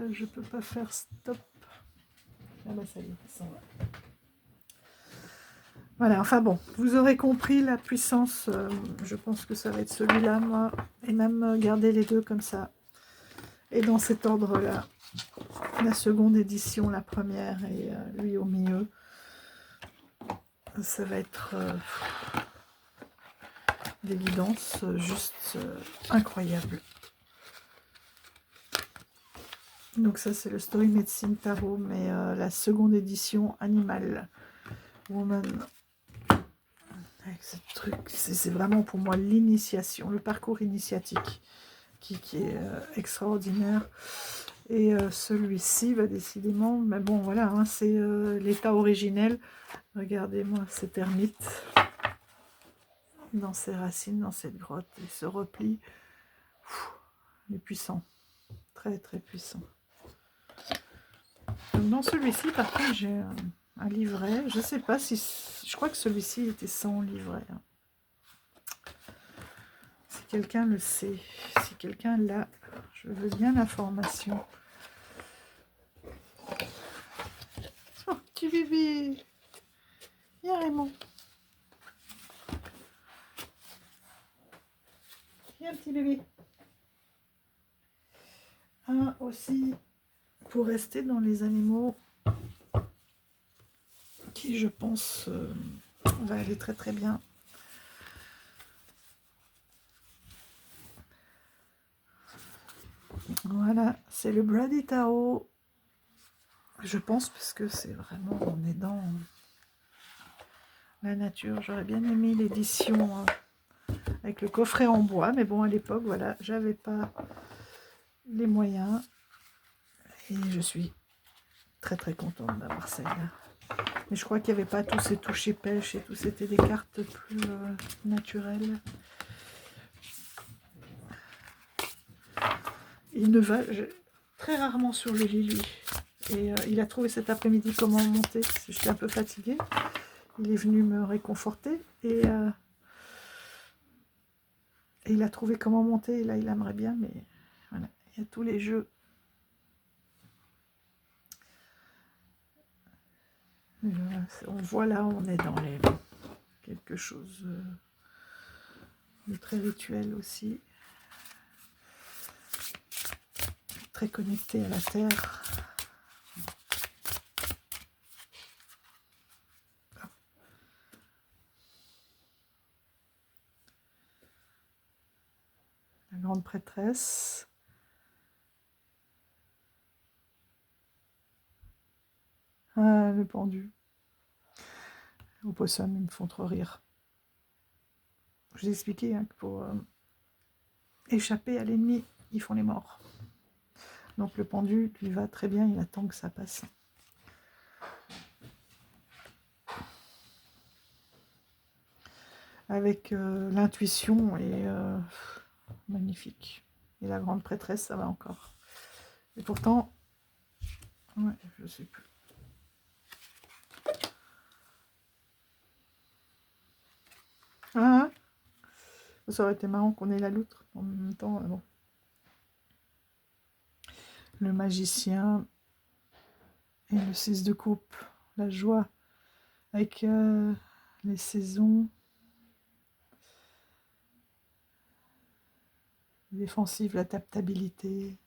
Je peux pas faire stop. Ah bah ça y est, ça va. Voilà, enfin bon, vous aurez compris la puissance. Je pense que ça va être celui-là, moi. Et même garder les deux comme ça. Et dans cet ordre-là. La seconde édition, la première, et lui au milieu. Ça va être d'évidence juste incroyable. Donc ça, c'est le Story Medicine Tarot, mais la seconde édition Animal Woman. Avec ce truc, c'est vraiment pour moi l'initiation, le parcours initiatique qui est extraordinaire. Et celui-ci va décidément, mais bon voilà, hein, c'est l'état originel. Regardez-moi ces termites dans ses racines, dans cette grotte, il se replie. Il est puissant, très très puissant. Donc dans celui-ci, par contre, j'ai un livret. Je sais pas si, je crois que celui-ci était sans livret. Hein. Si quelqu'un le sait, si quelqu'un l'a, je veux bien l'information. Oh, petit bébé. Viens Raymond. Viens petit bébé. Un aussi, pour rester dans les animaux qui, je pense, On va aller très très bien. Voilà, c'est le Bloody Tarot. Je pense parce que c'est vraiment, on est dans la nature. J'aurais bien aimé l'édition avec le coffret en bois, mais bon, à l'époque, voilà, j'avais pas les moyens. Et je suis très très contente d'avoir celle-là. Mais je crois qu'il n'y avait pas tous ces touchés pêche et tout, c'était des cartes plus naturelles. Il ne va très rarement sur le lit, lui. Et il a trouvé cet après-midi comment monter. J'étais un peu fatiguée. Il est venu me réconforter. Et il a trouvé comment monter. Et là, il aimerait bien. Mais voilà, il y a tous les jeux. On voit là, on est dans quelque chose de très rituel aussi. Très connecté à la terre. La grande prêtresse. Ah, le pendu. Opossum, ils me font trop rire. Je vous ai expliqué hein, que pour échapper à l'ennemi, ils font les morts. Donc le pendu lui va très bien, il attend que ça passe. Avec l'intuition et magnifique. Et la grande prêtresse, ça va encore. Et pourtant, ouais, je sais plus. Ah, ça aurait été marrant qu'on ait la loutre en même temps. Bon. Le magicien et le 6 de coupe, la joie avec les saisons. Défensive, l'adaptabilité.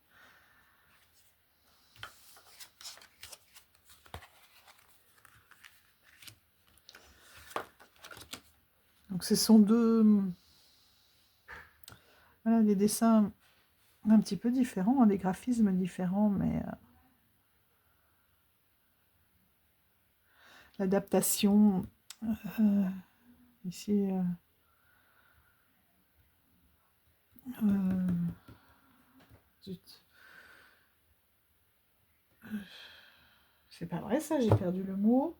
Donc ce sont voilà, des dessins un petit peu différents, des graphismes différents, mais l'adaptation ici zut. C'est pas vrai ça, j'ai perdu le mot.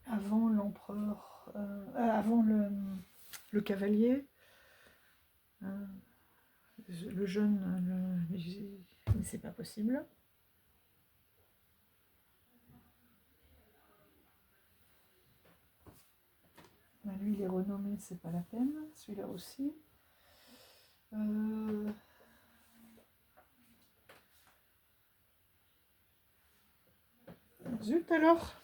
Avant l'empereur, avant le cavalier, le jeune, mais c'est pas possible. Ben, lui il est renommé, c'est pas la peine, celui-là aussi. Zut alors.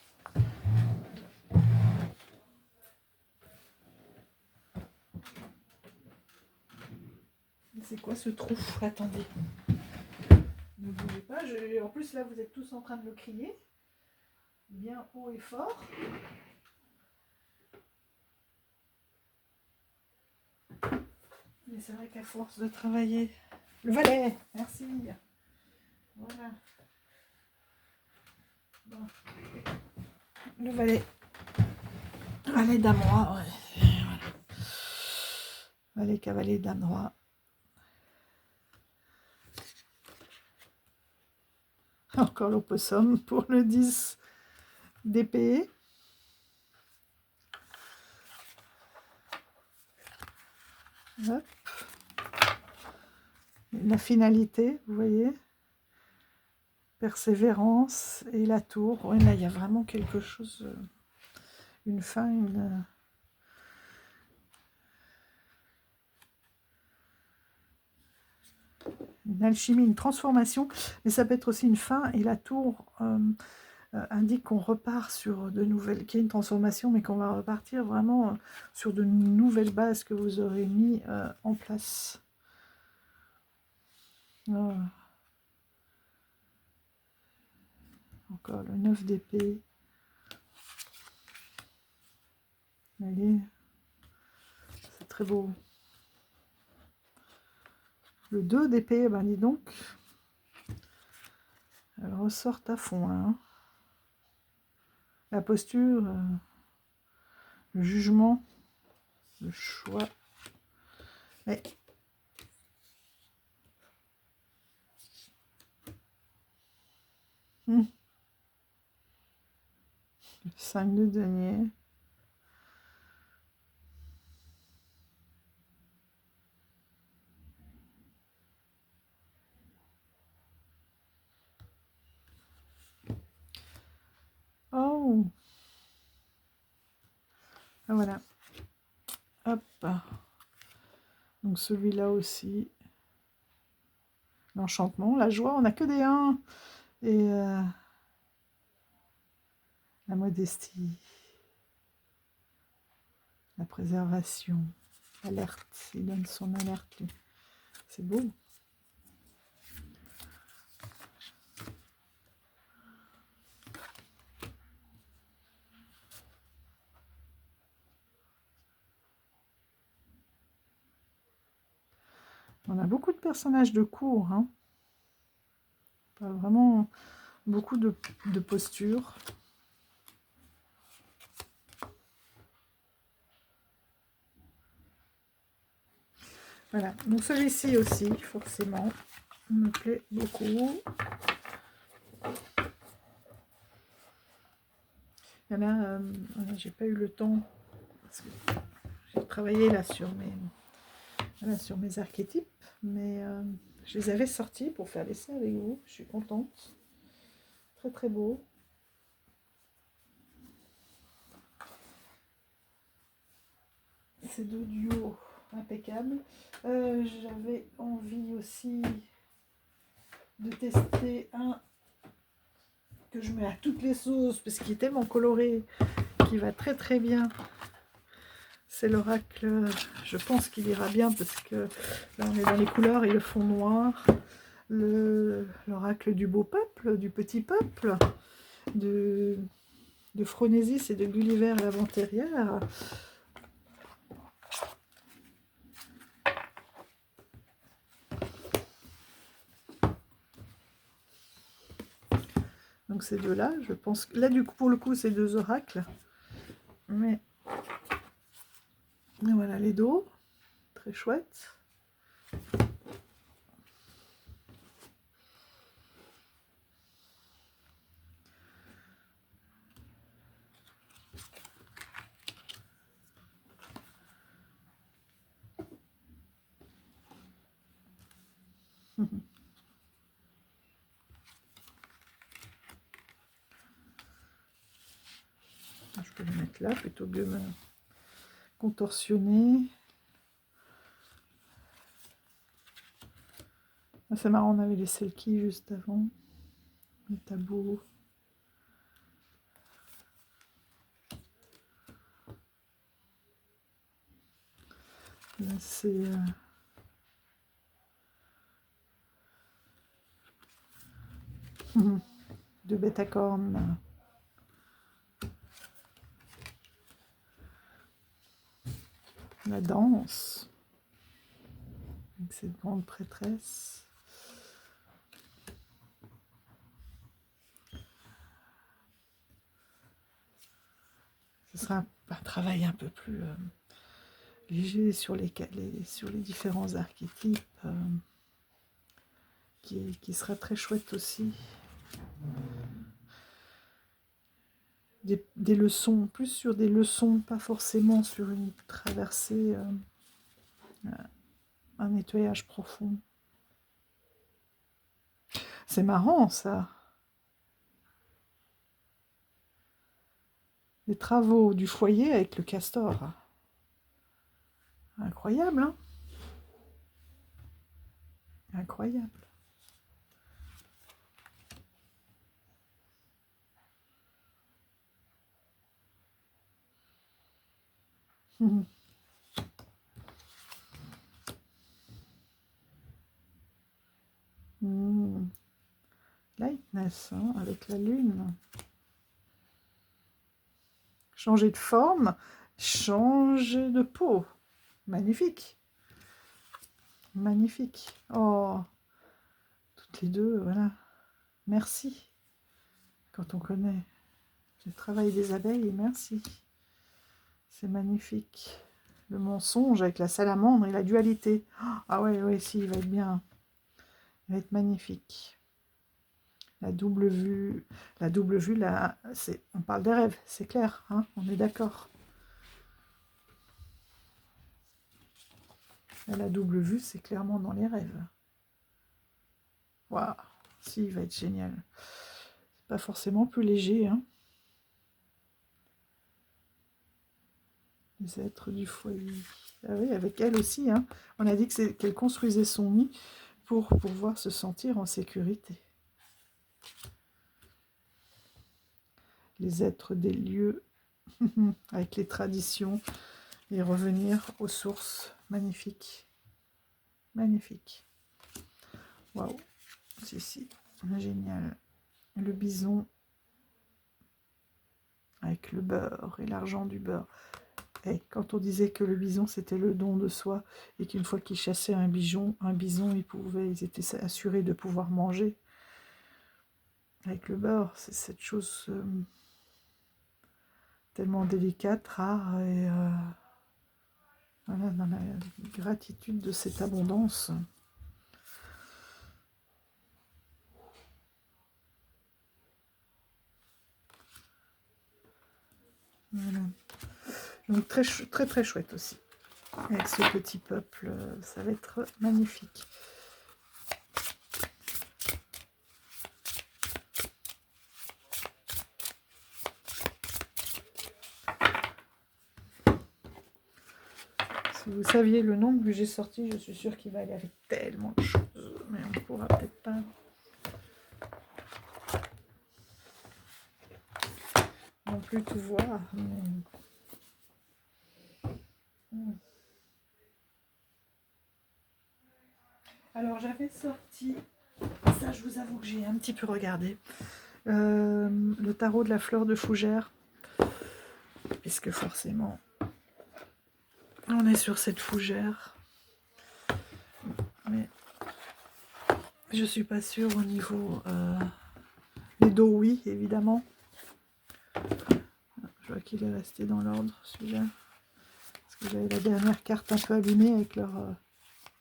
C'est quoi ce trou? Attendez. Ne bougez pas. En plus, là, vous êtes tous en train de le crier. Bien haut et fort. Mais c'est vrai qu'à force de travailler... Le valet, merci. Voilà. Bon. Le valet. Valet damois, ouais. Voilà. Valet, cavalier, dame roi. Encore l'opossum pour le 10 d'épée. Hop. La finalité, vous voyez. Persévérance et la tour. Ouais, là, il y a vraiment quelque chose, une fin, une alchimie, une transformation, mais ça peut être aussi une fin. Et la tour indique qu'on repart sur de nouvelles, qu'il y a une transformation, mais qu'on va repartir vraiment sur de nouvelles bases que vous aurez mis en place. Encore le 9 d'épée. Vous voyez, c'est très beau. Le 2 d'épée, ben dis donc, elle ressort à fond là. Hein. La posture, le jugement, le choix. Mais... Le 5 de denier. Oh, ah, voilà. Hop. Donc celui-là aussi. L'enchantement, la joie, on n'a que des 1. Et la modestie. La préservation. Alerte. Il donne son alerte, lui. C'est beau. On a beaucoup de personnages de cour. Hein. Pas vraiment beaucoup de postures. Voilà. Donc celui-ci aussi, forcément, me plaît beaucoup. Il y en a, j'ai pas eu le temps, parce que j'ai travaillé là sur mes archétypes, mais je les avais sortis pour faire l'essai avec vous. Je suis contente. Très très beau. Ces deux duos impeccables. J'avais envie aussi de tester un que je mets à toutes les sauces parce qu'il est tellement coloré, qui va très très bien. C'est l'oracle, je pense qu'il ira bien parce que là on est dans les couleurs et le fond noir. L'oracle du beau peuple, du petit peuple, de Phronésis et de Gulliver l'Aventurière. Donc ces deux-là, je pense que là du coup pour le coup c'est deux oracles. Mais voilà les dos, très chouette. Je peux le mettre là plutôt que de me contorsionner. Ah, c'est marrant, on avait les selkies juste avant. Le tabou. Là c'est... de bêta corne. La danse. Avec cette grande prêtresse. Ce sera un travail un peu plus léger sur les différents archétypes. Qui sera très chouette aussi. Des leçons, plus sur des leçons, pas forcément sur une traversée, un nettoyage profond. C'est marrant ça. Les travaux du foyer avec le castor. Incroyable, hein? Incroyable. Lightness, hein, avec la lune. Changer de forme, Change de peau. Magnifique. Magnifique. Oh, toutes les deux, voilà. Merci. Quand on connaît le travail des abeilles, merci. C'est magnifique. Le mensonge avec la salamandre et la dualité. Ah ouais, ouais, si, il va être bien. Il va être magnifique. La double vue, là, on parle des rêves, c'est clair, hein, on est d'accord. La double vue, c'est clairement dans les rêves. Waouh, si, il va être génial. C'est pas forcément plus léger, hein. Les êtres du foyer. Ah oui, avec elle aussi, hein. On a dit qu'elle construisait son nid pour pouvoir se sentir en sécurité. Les êtres des lieux, avec les traditions, et revenir aux sources. Magnifique. Magnifique. Waouh. Si, génial. Le bison avec le beurre et l'argent du beurre. Et quand on disait que le bison c'était le don de soi et qu'une fois qu'ils chassaient un bison, ils étaient assurés de pouvoir manger. Avec le beurre, c'est cette chose tellement délicate, rare et voilà, dans la gratitude de cette abondance. Voilà. Donc très très chouette aussi. Avec ce petit peuple, ça va être magnifique. Si vous saviez le nombre que j'ai sorti, je suis sûre qu'il va aller avec tellement de choses, mais on ne pourra peut-être pas non plus tout voir. Mais... Alors j'avais sorti, ça je vous avoue que j'ai un petit peu regardé, le tarot de la fleur de fougère, puisque forcément on est sur cette fougère, mais je suis pas sûre au niveau des dos, oui évidemment. Je vois qu'il est resté dans l'ordre celui-là, parce que j'avais la dernière carte un peu abîmée avec leur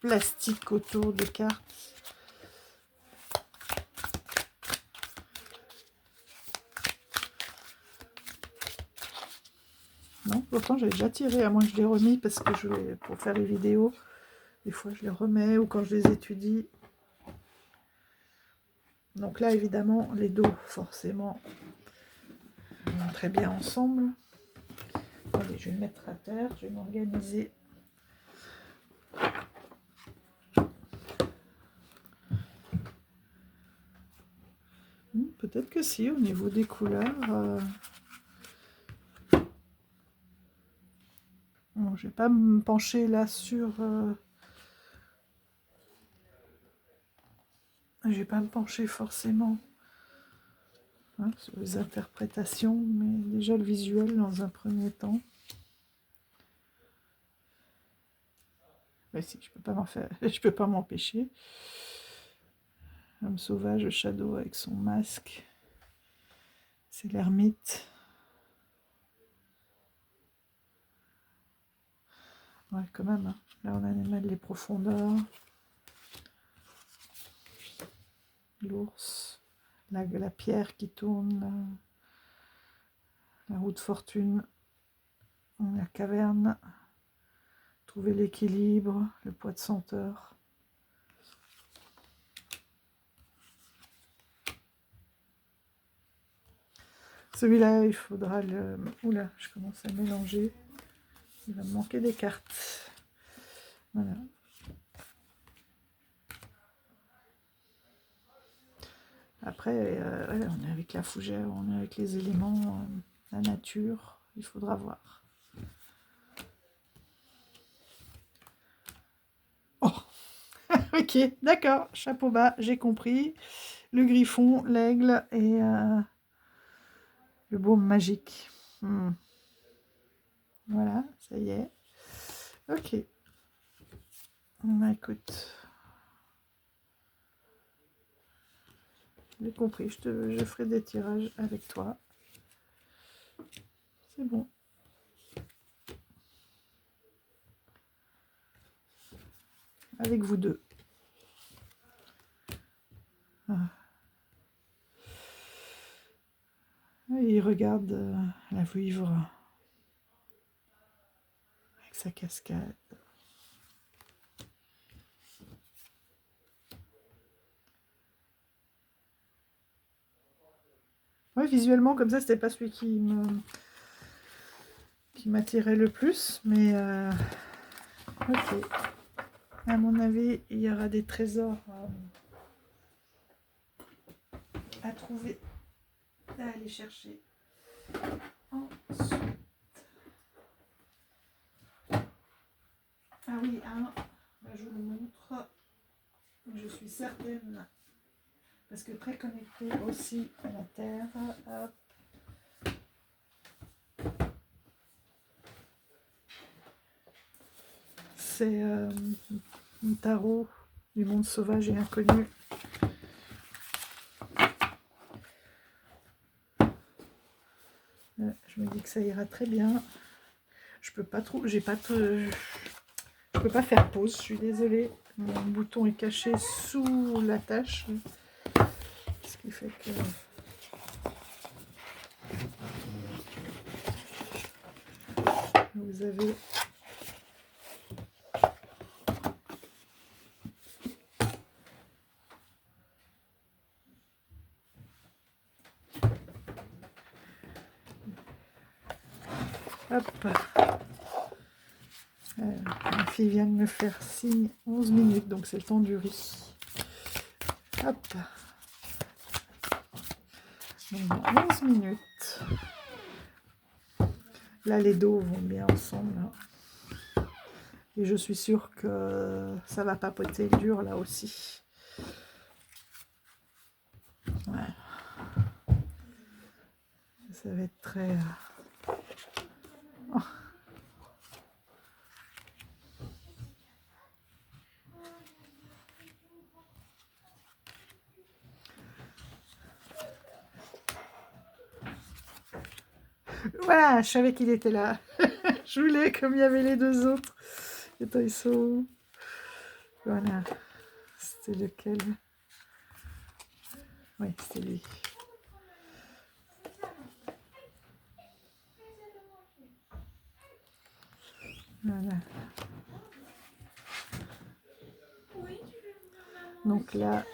plastique autour des cartes. Non, pourtant j'avais déjà tiré, à moins que je l'ai remis parce que pour faire les vidéos, des fois je les remets ou quand je les étudie. Donc là évidemment les dos forcément vont très bien ensemble. Allez, je vais le mettre à terre, je vais m'organiser. Peut-être que si, au niveau des couleurs. Bon, je ne vais pas me pencher là sur... je ne vais pas me pencher forcément sur les interprétations, mais déjà le visuel dans un premier temps. Mais si, je peux pas m'en faire, je peux pas m'empêcher. Homme sauvage, Shadow avec son masque. C'est l'ermite. Ouais, quand même. Hein. Là, on a les profondeurs. L'ours. La pierre qui tourne. La roue de fortune. La caverne. Trouver l'équilibre. Le poids de senteur. Celui-là, il faudra le... Oula, je commence à mélanger. Il va me manquer des cartes. Voilà. Après, ouais, on est avec la fougère, on est avec les éléments, la nature. Il faudra voir. Oh, ok, d'accord. Chapeau bas, j'ai compris. Le griffon, l'aigle et le baume magique. Voilà, ça y est. Ok. Bah, écoute, j'ai compris, je ferai des tirages avec toi. C'est bon. Avec vous deux. Ah. Et il regarde la vivre avec sa cascade. Ouais, visuellement, comme ça, c'était pas celui qui m'attirait le plus, mais ok. À mon avis, il y aura des trésors à trouver, à aller chercher. Ensuite. Ah oui, là, je vous le montre. Je suis certaine, parce que très connecté aussi à la Terre. Hop. C'est un tarot du monde sauvage et inconnu. Je me dis que ça ira très bien. Je peux pas trop, je peux pas faire pause. Je suis désolée. Mon bouton est caché sous la tâche, ce qui fait que vous avez hop. Ma fille vient de me faire signe 11 minutes, donc c'est le temps du riz. Hop. Donc, 11 minutes. Là, les dos vont bien ensemble. Hein. Et je suis sûre que ça va papoter dur là aussi. Ouais. Ça va être très... Oh. Voilà, je savais qu'il était là. Je voulais, comme il y avait les deux autres. Attends, ils sont où? Voilà. C'était lequel? Oui, c'était lui. Voilà. Donc là...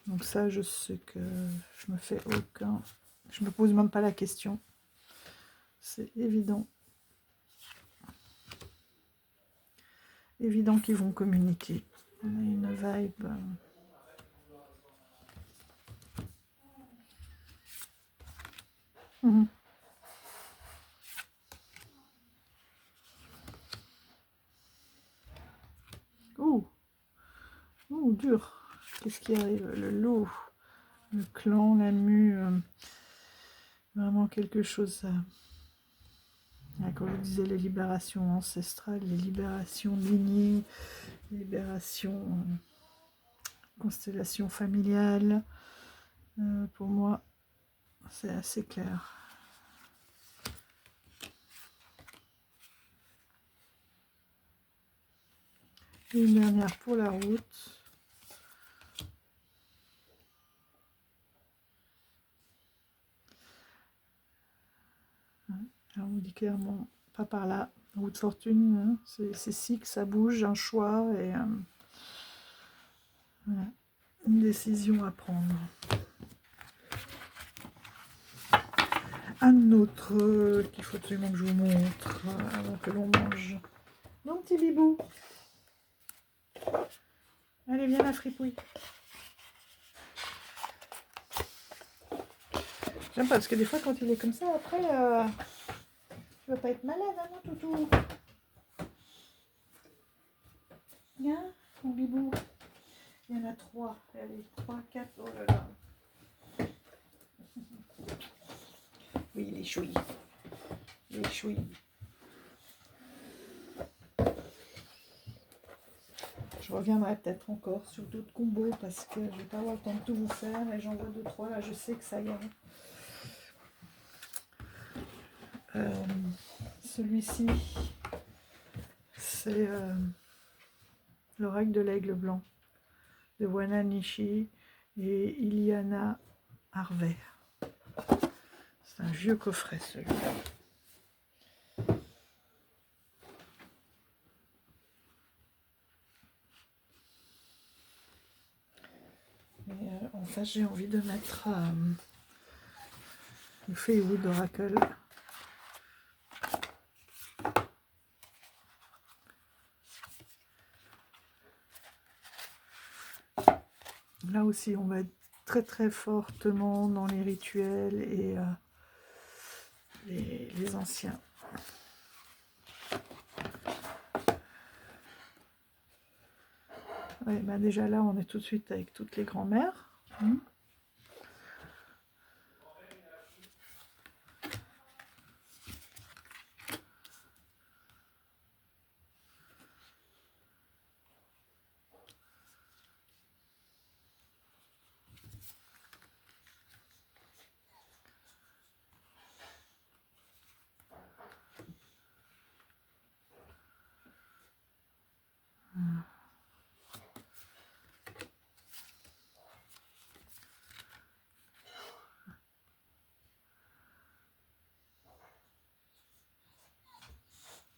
Donc ça, je sais que je me fais aucun... Je me pose même pas la question. C'est évident. Évident qu'ils vont communiquer. On a une vibe... Ouh, ouh, dur. Qu'est-ce qui arrive? Le loup, le clan, la mue, vraiment quelque chose. Quand je disais les libérations ancestrales, les libérations lignées, libérations, constellation familiale, pour moi, c'est assez clair. Et une dernière pour la route. Alors on dit clairement pas par là. Route de fortune, hein, c'est si que ça bouge, un choix et voilà, une décision à prendre. Un autre qu'il faut absolument que je vous montre avant que l'on mange. Mon petit bibou. Allez, viens la fripouille. J'aime pas, parce que des fois, quand il est comme ça, après, tu vas pas être malade, hein, mon toutou. Viens, mon bibou. Il y en a 3. Allez, 3, 4. Oh là là. Oui, il est chouille. Il est chouille. Je reviendrai peut-être encore sur d'autres combos parce que je vais pas avoir le temps de tout vous faire et j'en vois 2, 3. Là, je sais que ça y est. Celui-ci, c'est l'oracle de l'aigle blanc de Wana Nishi et Iliana Harvey. C'est un vieux coffret celui-là. En face, j'ai envie de mettre le Feywood Oracle. Là aussi, on va être très très fortement dans les rituels et les anciens. Ouais, bah déjà là, on est tout de suite avec toutes les grand-mères.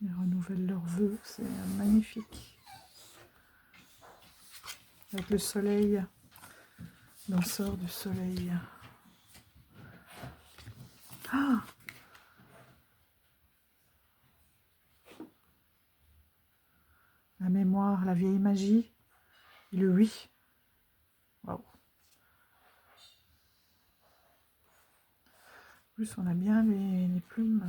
Ils renouvellent leurs vœux, c'est magnifique. Avec le soleil, danseur du soleil. Ah! La mémoire, la vieille magie, et le oui. Waouh! En plus, on a bien les plumes.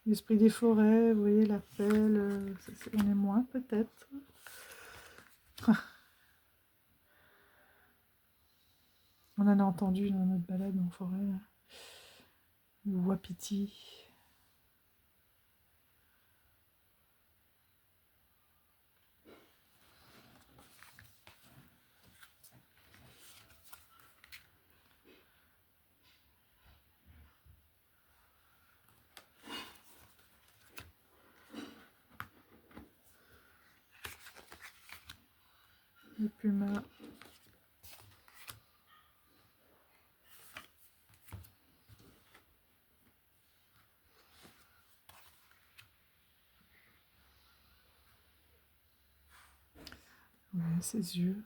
L'esprit des forêts, vous voyez, l'appel, on est moins peut-être. On en a entendu dans notre balade en forêt. Là. Le wapiti. Le puma. Ouais, ses yeux.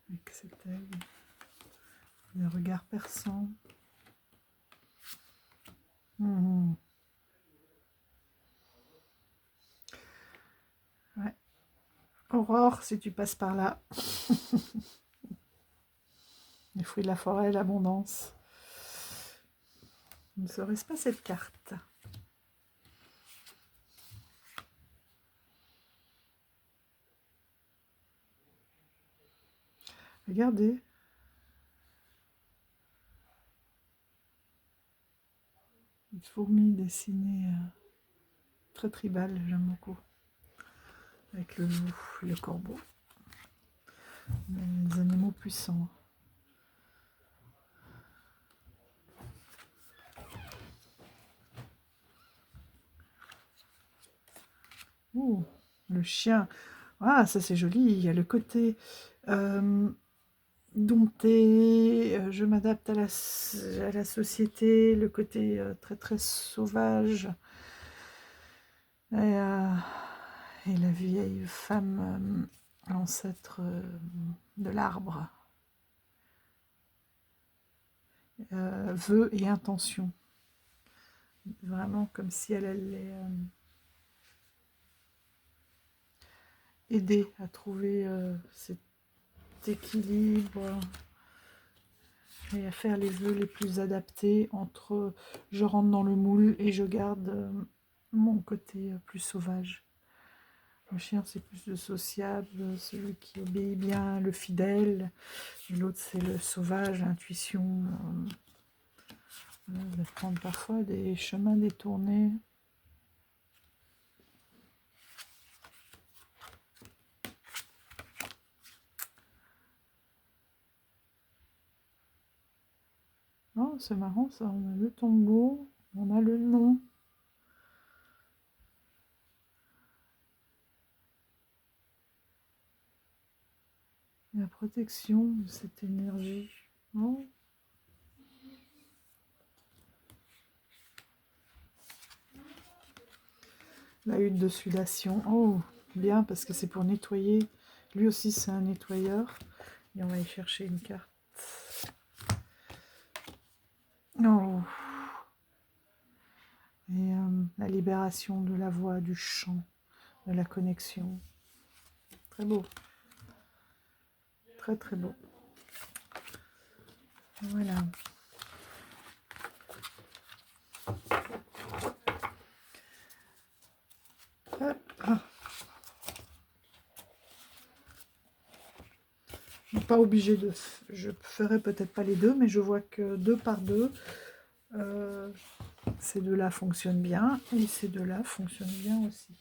Avec cet œil. Le regard perçant. Ouais. Aurore, si tu passes par là. Les fruits de la forêt, l'abondance. Ne serait-ce pas cette carte? Regardez. Une fourmi dessinée très tribale, j'aime beaucoup. Avec le loup, le corbeau. Les animaux puissants. Ouh, le chien. Ah, ça c'est joli. Il y a le côté dompté, je m'adapte à la société, le côté très très sauvage. Et la vieille femme, l'ancêtre de l'arbre. Vœux et intentions. vraiment comme si elle allait aider à trouver cet équilibre et à faire les vœux les plus adaptés entre je rentre dans le moule et je garde mon côté plus sauvage. Le chien, c'est plus le sociable, celui qui obéit bien, le fidèle. Et l'autre, c'est le sauvage, l'intuition. De prendre parfois des chemins détournés. Oh, c'est marrant ça, on a le tombeau, on a le nom. La protection de cette énergie. Oh. La hutte de sudation. Oh, bien, parce que c'est pour nettoyer. Lui aussi, c'est un nettoyeur. Et on va y chercher une carte. Oh. Et la libération de la voix, du chant, de la connexion. Très beau. Très, très beau. Voilà. Hop. Ah. Pas obligé de... Je ferai peut-être pas les deux, mais je vois que 2 par 2, ces deux-là fonctionnent bien, et ces deux-là fonctionnent bien aussi.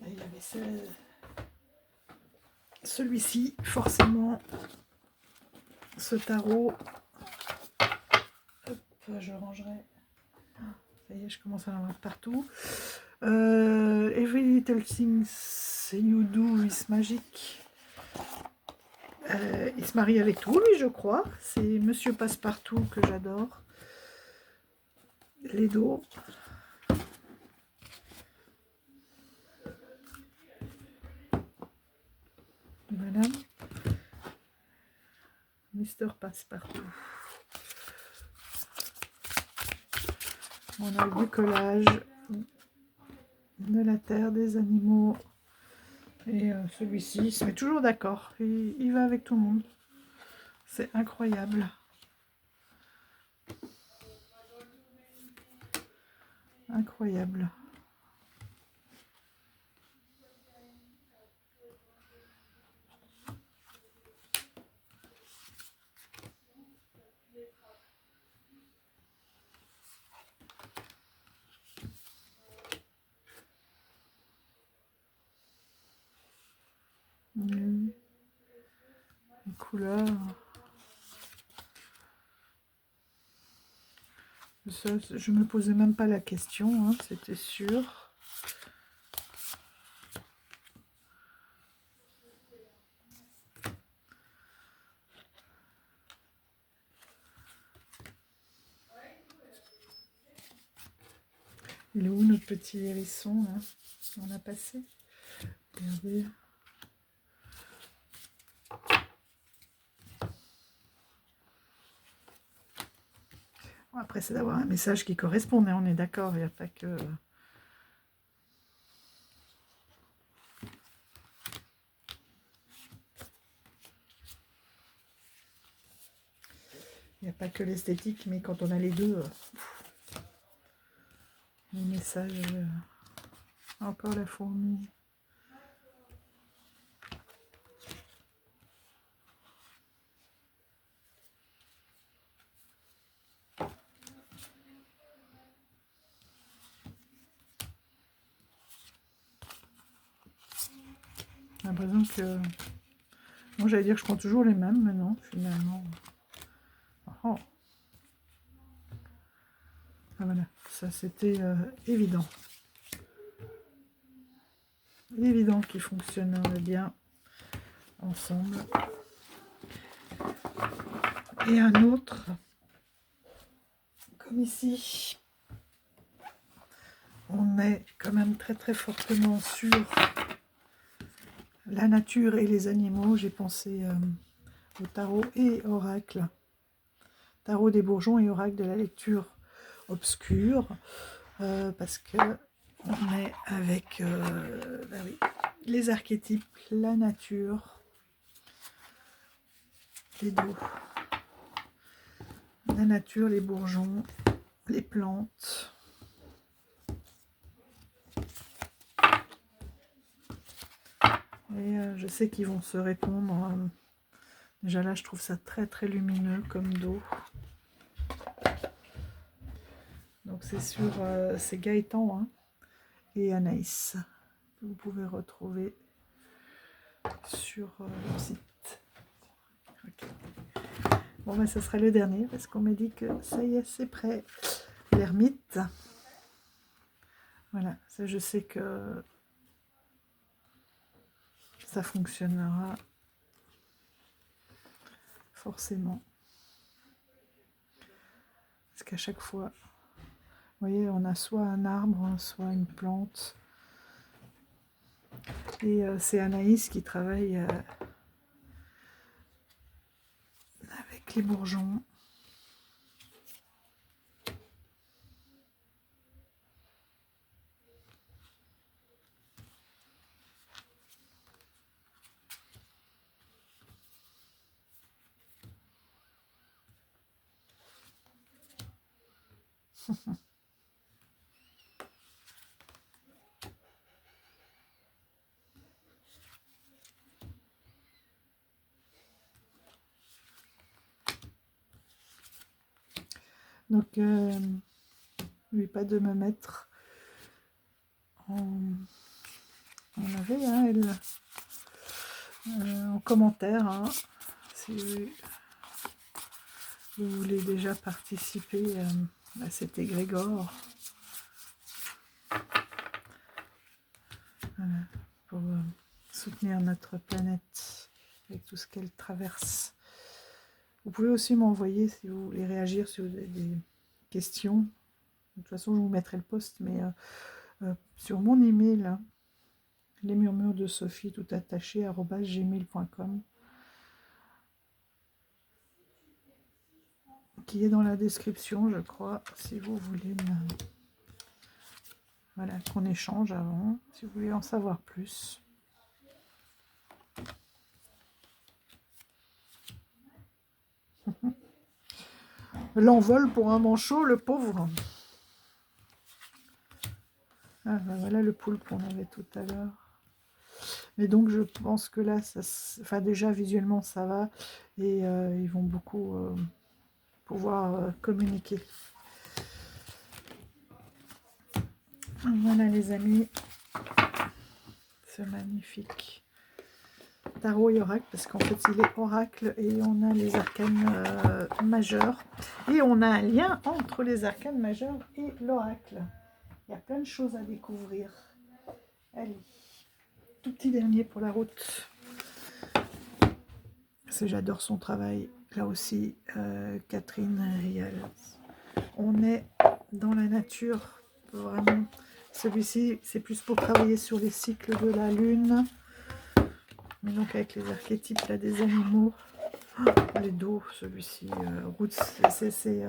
Là, il y avait celui-ci, forcément, ce tarot. Hop, je rangerai. Ça y est, je commence à en avoir partout. Every little thing you do is magic. Il se marie avec tout, lui, je crois. C'est Monsieur Passepartout que j'adore. Les dos. Voilà. Mister Passepartout. On a le bricolage de la terre, des animaux. Et celui-ci, il se met toujours d'accord. Il va avec tout le monde. C'est incroyable. Incroyable. Oui. Les couleurs. Ça, je me posais même pas la question, hein, c'était sûr. Il est où notre petit hérisson là? On a passé. Regardez. Bon, après, c'est d'avoir un message qui correspond, mais on est d'accord, il n'y a pas que... Il n'y a pas que l'esthétique, mais quand on a les deux, le message... encore la fourmi. J'ai l'impression que... Moi, j'allais dire que je prends toujours les mêmes, mais non, finalement... Oh. Ah voilà, ça c'était évident. Évident qu'ils fonctionneraient bien ensemble. Et un autre, comme ici, on est quand même très très fortement sur la nature et les animaux. J'ai pensé au tarot et oracle. tarot des bourgeons et oracle de la lecture obscure, parce que on est avec bah oui, les archétypes, la nature, les dos, la nature, les bourgeons, les plantes. Et je sais qu'ils vont se répondre. Déjà là, je trouve ça très très lumineux comme dos. Donc c'est sur c'est Gaëtan hein, et Anaïs que vous pouvez retrouver sur le site. Okay. Bon ben ce sera le dernier parce qu'on m'a dit que ça y est, c'est prêt. L'ermite. Voilà, ça je sais que ça fonctionnera forcément. Parce qu'à chaque fois, vous voyez, on a soit un arbre, soit une plante. Et c'est Anaïs qui travaille avec les bourgeons. Donc, n'oublie pas de me mettre en avait, hein, elle, en commentaire, hein, si vous voulez déjà participer à cet égrégore. Voilà, pour soutenir notre planète avec tout ce qu'elle traverse. Vous pouvez aussi m'envoyer, si vous voulez réagir sur des questions. De toute façon, je vous mettrai le post, mais sur mon email, hein, les murmures de Sophie, tout attaché, @gmail.com, qui est dans la description, je crois, si vous voulez voilà, qu'on échange avant, si vous voulez en savoir plus. L'envol pour un manchot, le pauvre. Ah ben voilà le poulpe qu'on avait tout à l'heure. Mais donc je pense que là, ça, enfin déjà visuellement ça va, et ils vont beaucoup pouvoir communiquer. Voilà les amis, ce magnifique tarot et oracle, parce qu'en fait il est oracle et on a les arcanes majeurs, et on a un lien entre les arcanes majeurs et l'oracle. Il y a plein de choses à découvrir. Allez, tout petit dernier pour la route. J'adore son travail. Là aussi, Catherine Rial. On est dans la nature, vraiment. Celui-ci, c'est plus pour travailler sur les cycles de la lune. Mais donc avec les archétypes là, des animaux. Oh, les dos, celui-ci. C'est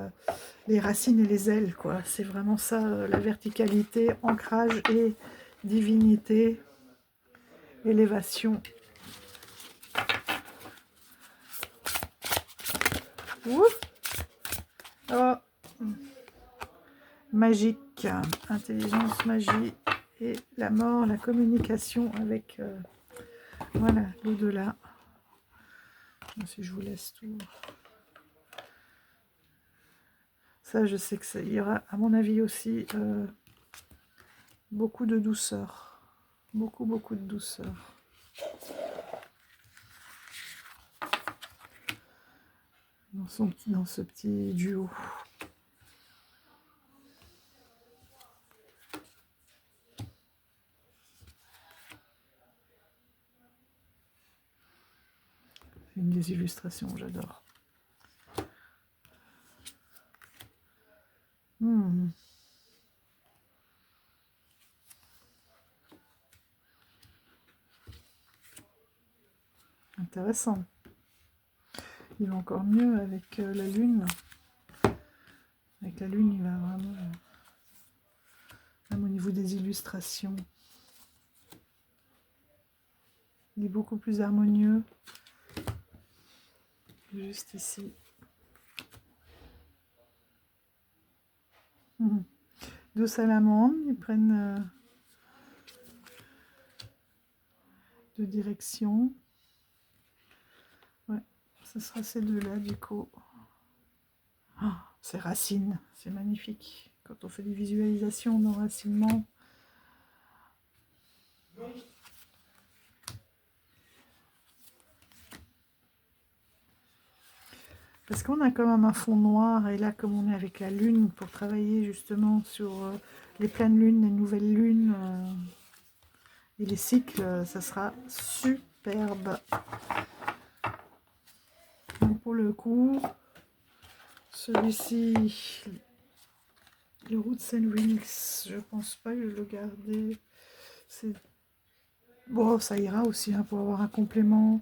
les racines et les ailes, quoi. C'est vraiment ça, la verticalité, ancrage et divinité, élévation. Ouh, oh. Magique, intelligence, magie et la mort, la communication avec voilà, l'au-delà. Si je vous laisse tout. Ça, je sais que ça il y aura, à mon avis aussi, beaucoup de douceur. Beaucoup de douceur. Dans ce petit duo. Une des illustrations, j'adore. Intéressant. Il va encore mieux avec la lune. la lune, il va vraiment, même au niveau des illustrations, il est beaucoup plus harmonieux. Juste ici. Deux salamandres, ils prennent deux directions. Ouais, ce sera ces deux-là du coup. Oh, ces racines, c'est magnifique. Quand on fait des visualisations d'enracinement. Parce qu'on a quand même un fond noir, et là, comme on est avec la lune, pour travailler justement sur les pleines lunes, les nouvelles lunes et les cycles, ça sera superbe. Donc pour le coup, celui-ci, le Roots and Rings, je pense pas que je le garder. Bon, ça ira aussi hein, pour avoir un complément,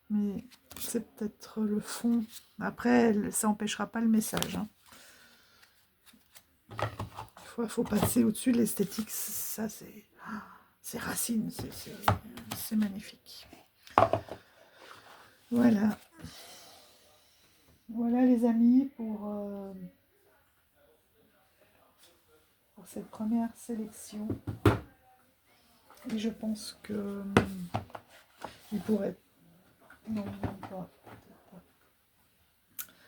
mais c'est peut-être le fond. Après, ça n'empêchera pas le message. Hein. Faut passer au-dessus de l'esthétique, ça c'est racine, c'est magnifique. Voilà. Voilà les amis pour cette première sélection. Et je pense que il pourrait. Non, pas.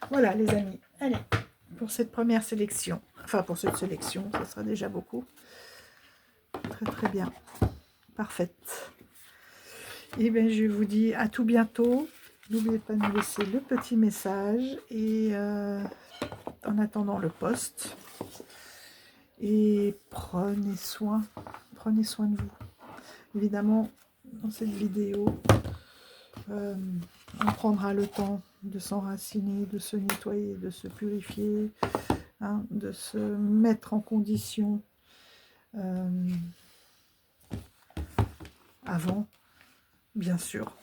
Voilà les amis. Allez, pour cette première sélection. Enfin pour cette sélection, ça sera déjà beaucoup. Très très bien. Parfaite. Et bien je vous dis à tout bientôt. N'oubliez pas de nous laisser le petit message. Et en attendant le post. Et prenez soin de vous. Évidemment, dans cette vidéo, on prendra le temps de s'enraciner, de se nettoyer, de se purifier, hein, de se mettre en condition avant, bien sûr,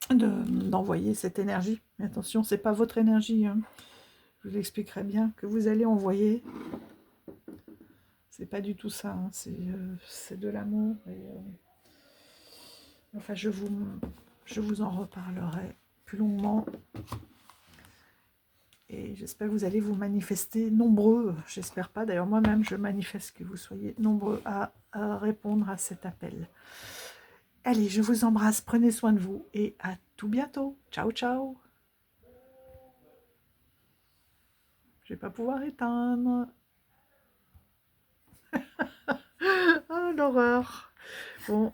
d'envoyer cette énergie. Mais attention, c'est pas votre énergie. Hein. Je vous l'expliquerai bien que vous allez envoyer. C'est pas du tout ça. Hein. C'est de l'amour. Enfin, je vous en reparlerai plus longuement. Et j'espère que vous allez vous manifester nombreux. J'espère pas. D'ailleurs, moi-même, je manifeste que vous soyez nombreux à répondre à cet appel. Allez, je vous embrasse. Prenez soin de vous. Et à tout bientôt. Ciao, ciao. Je vais pas pouvoir éteindre. Ah, l'horreur. Bon.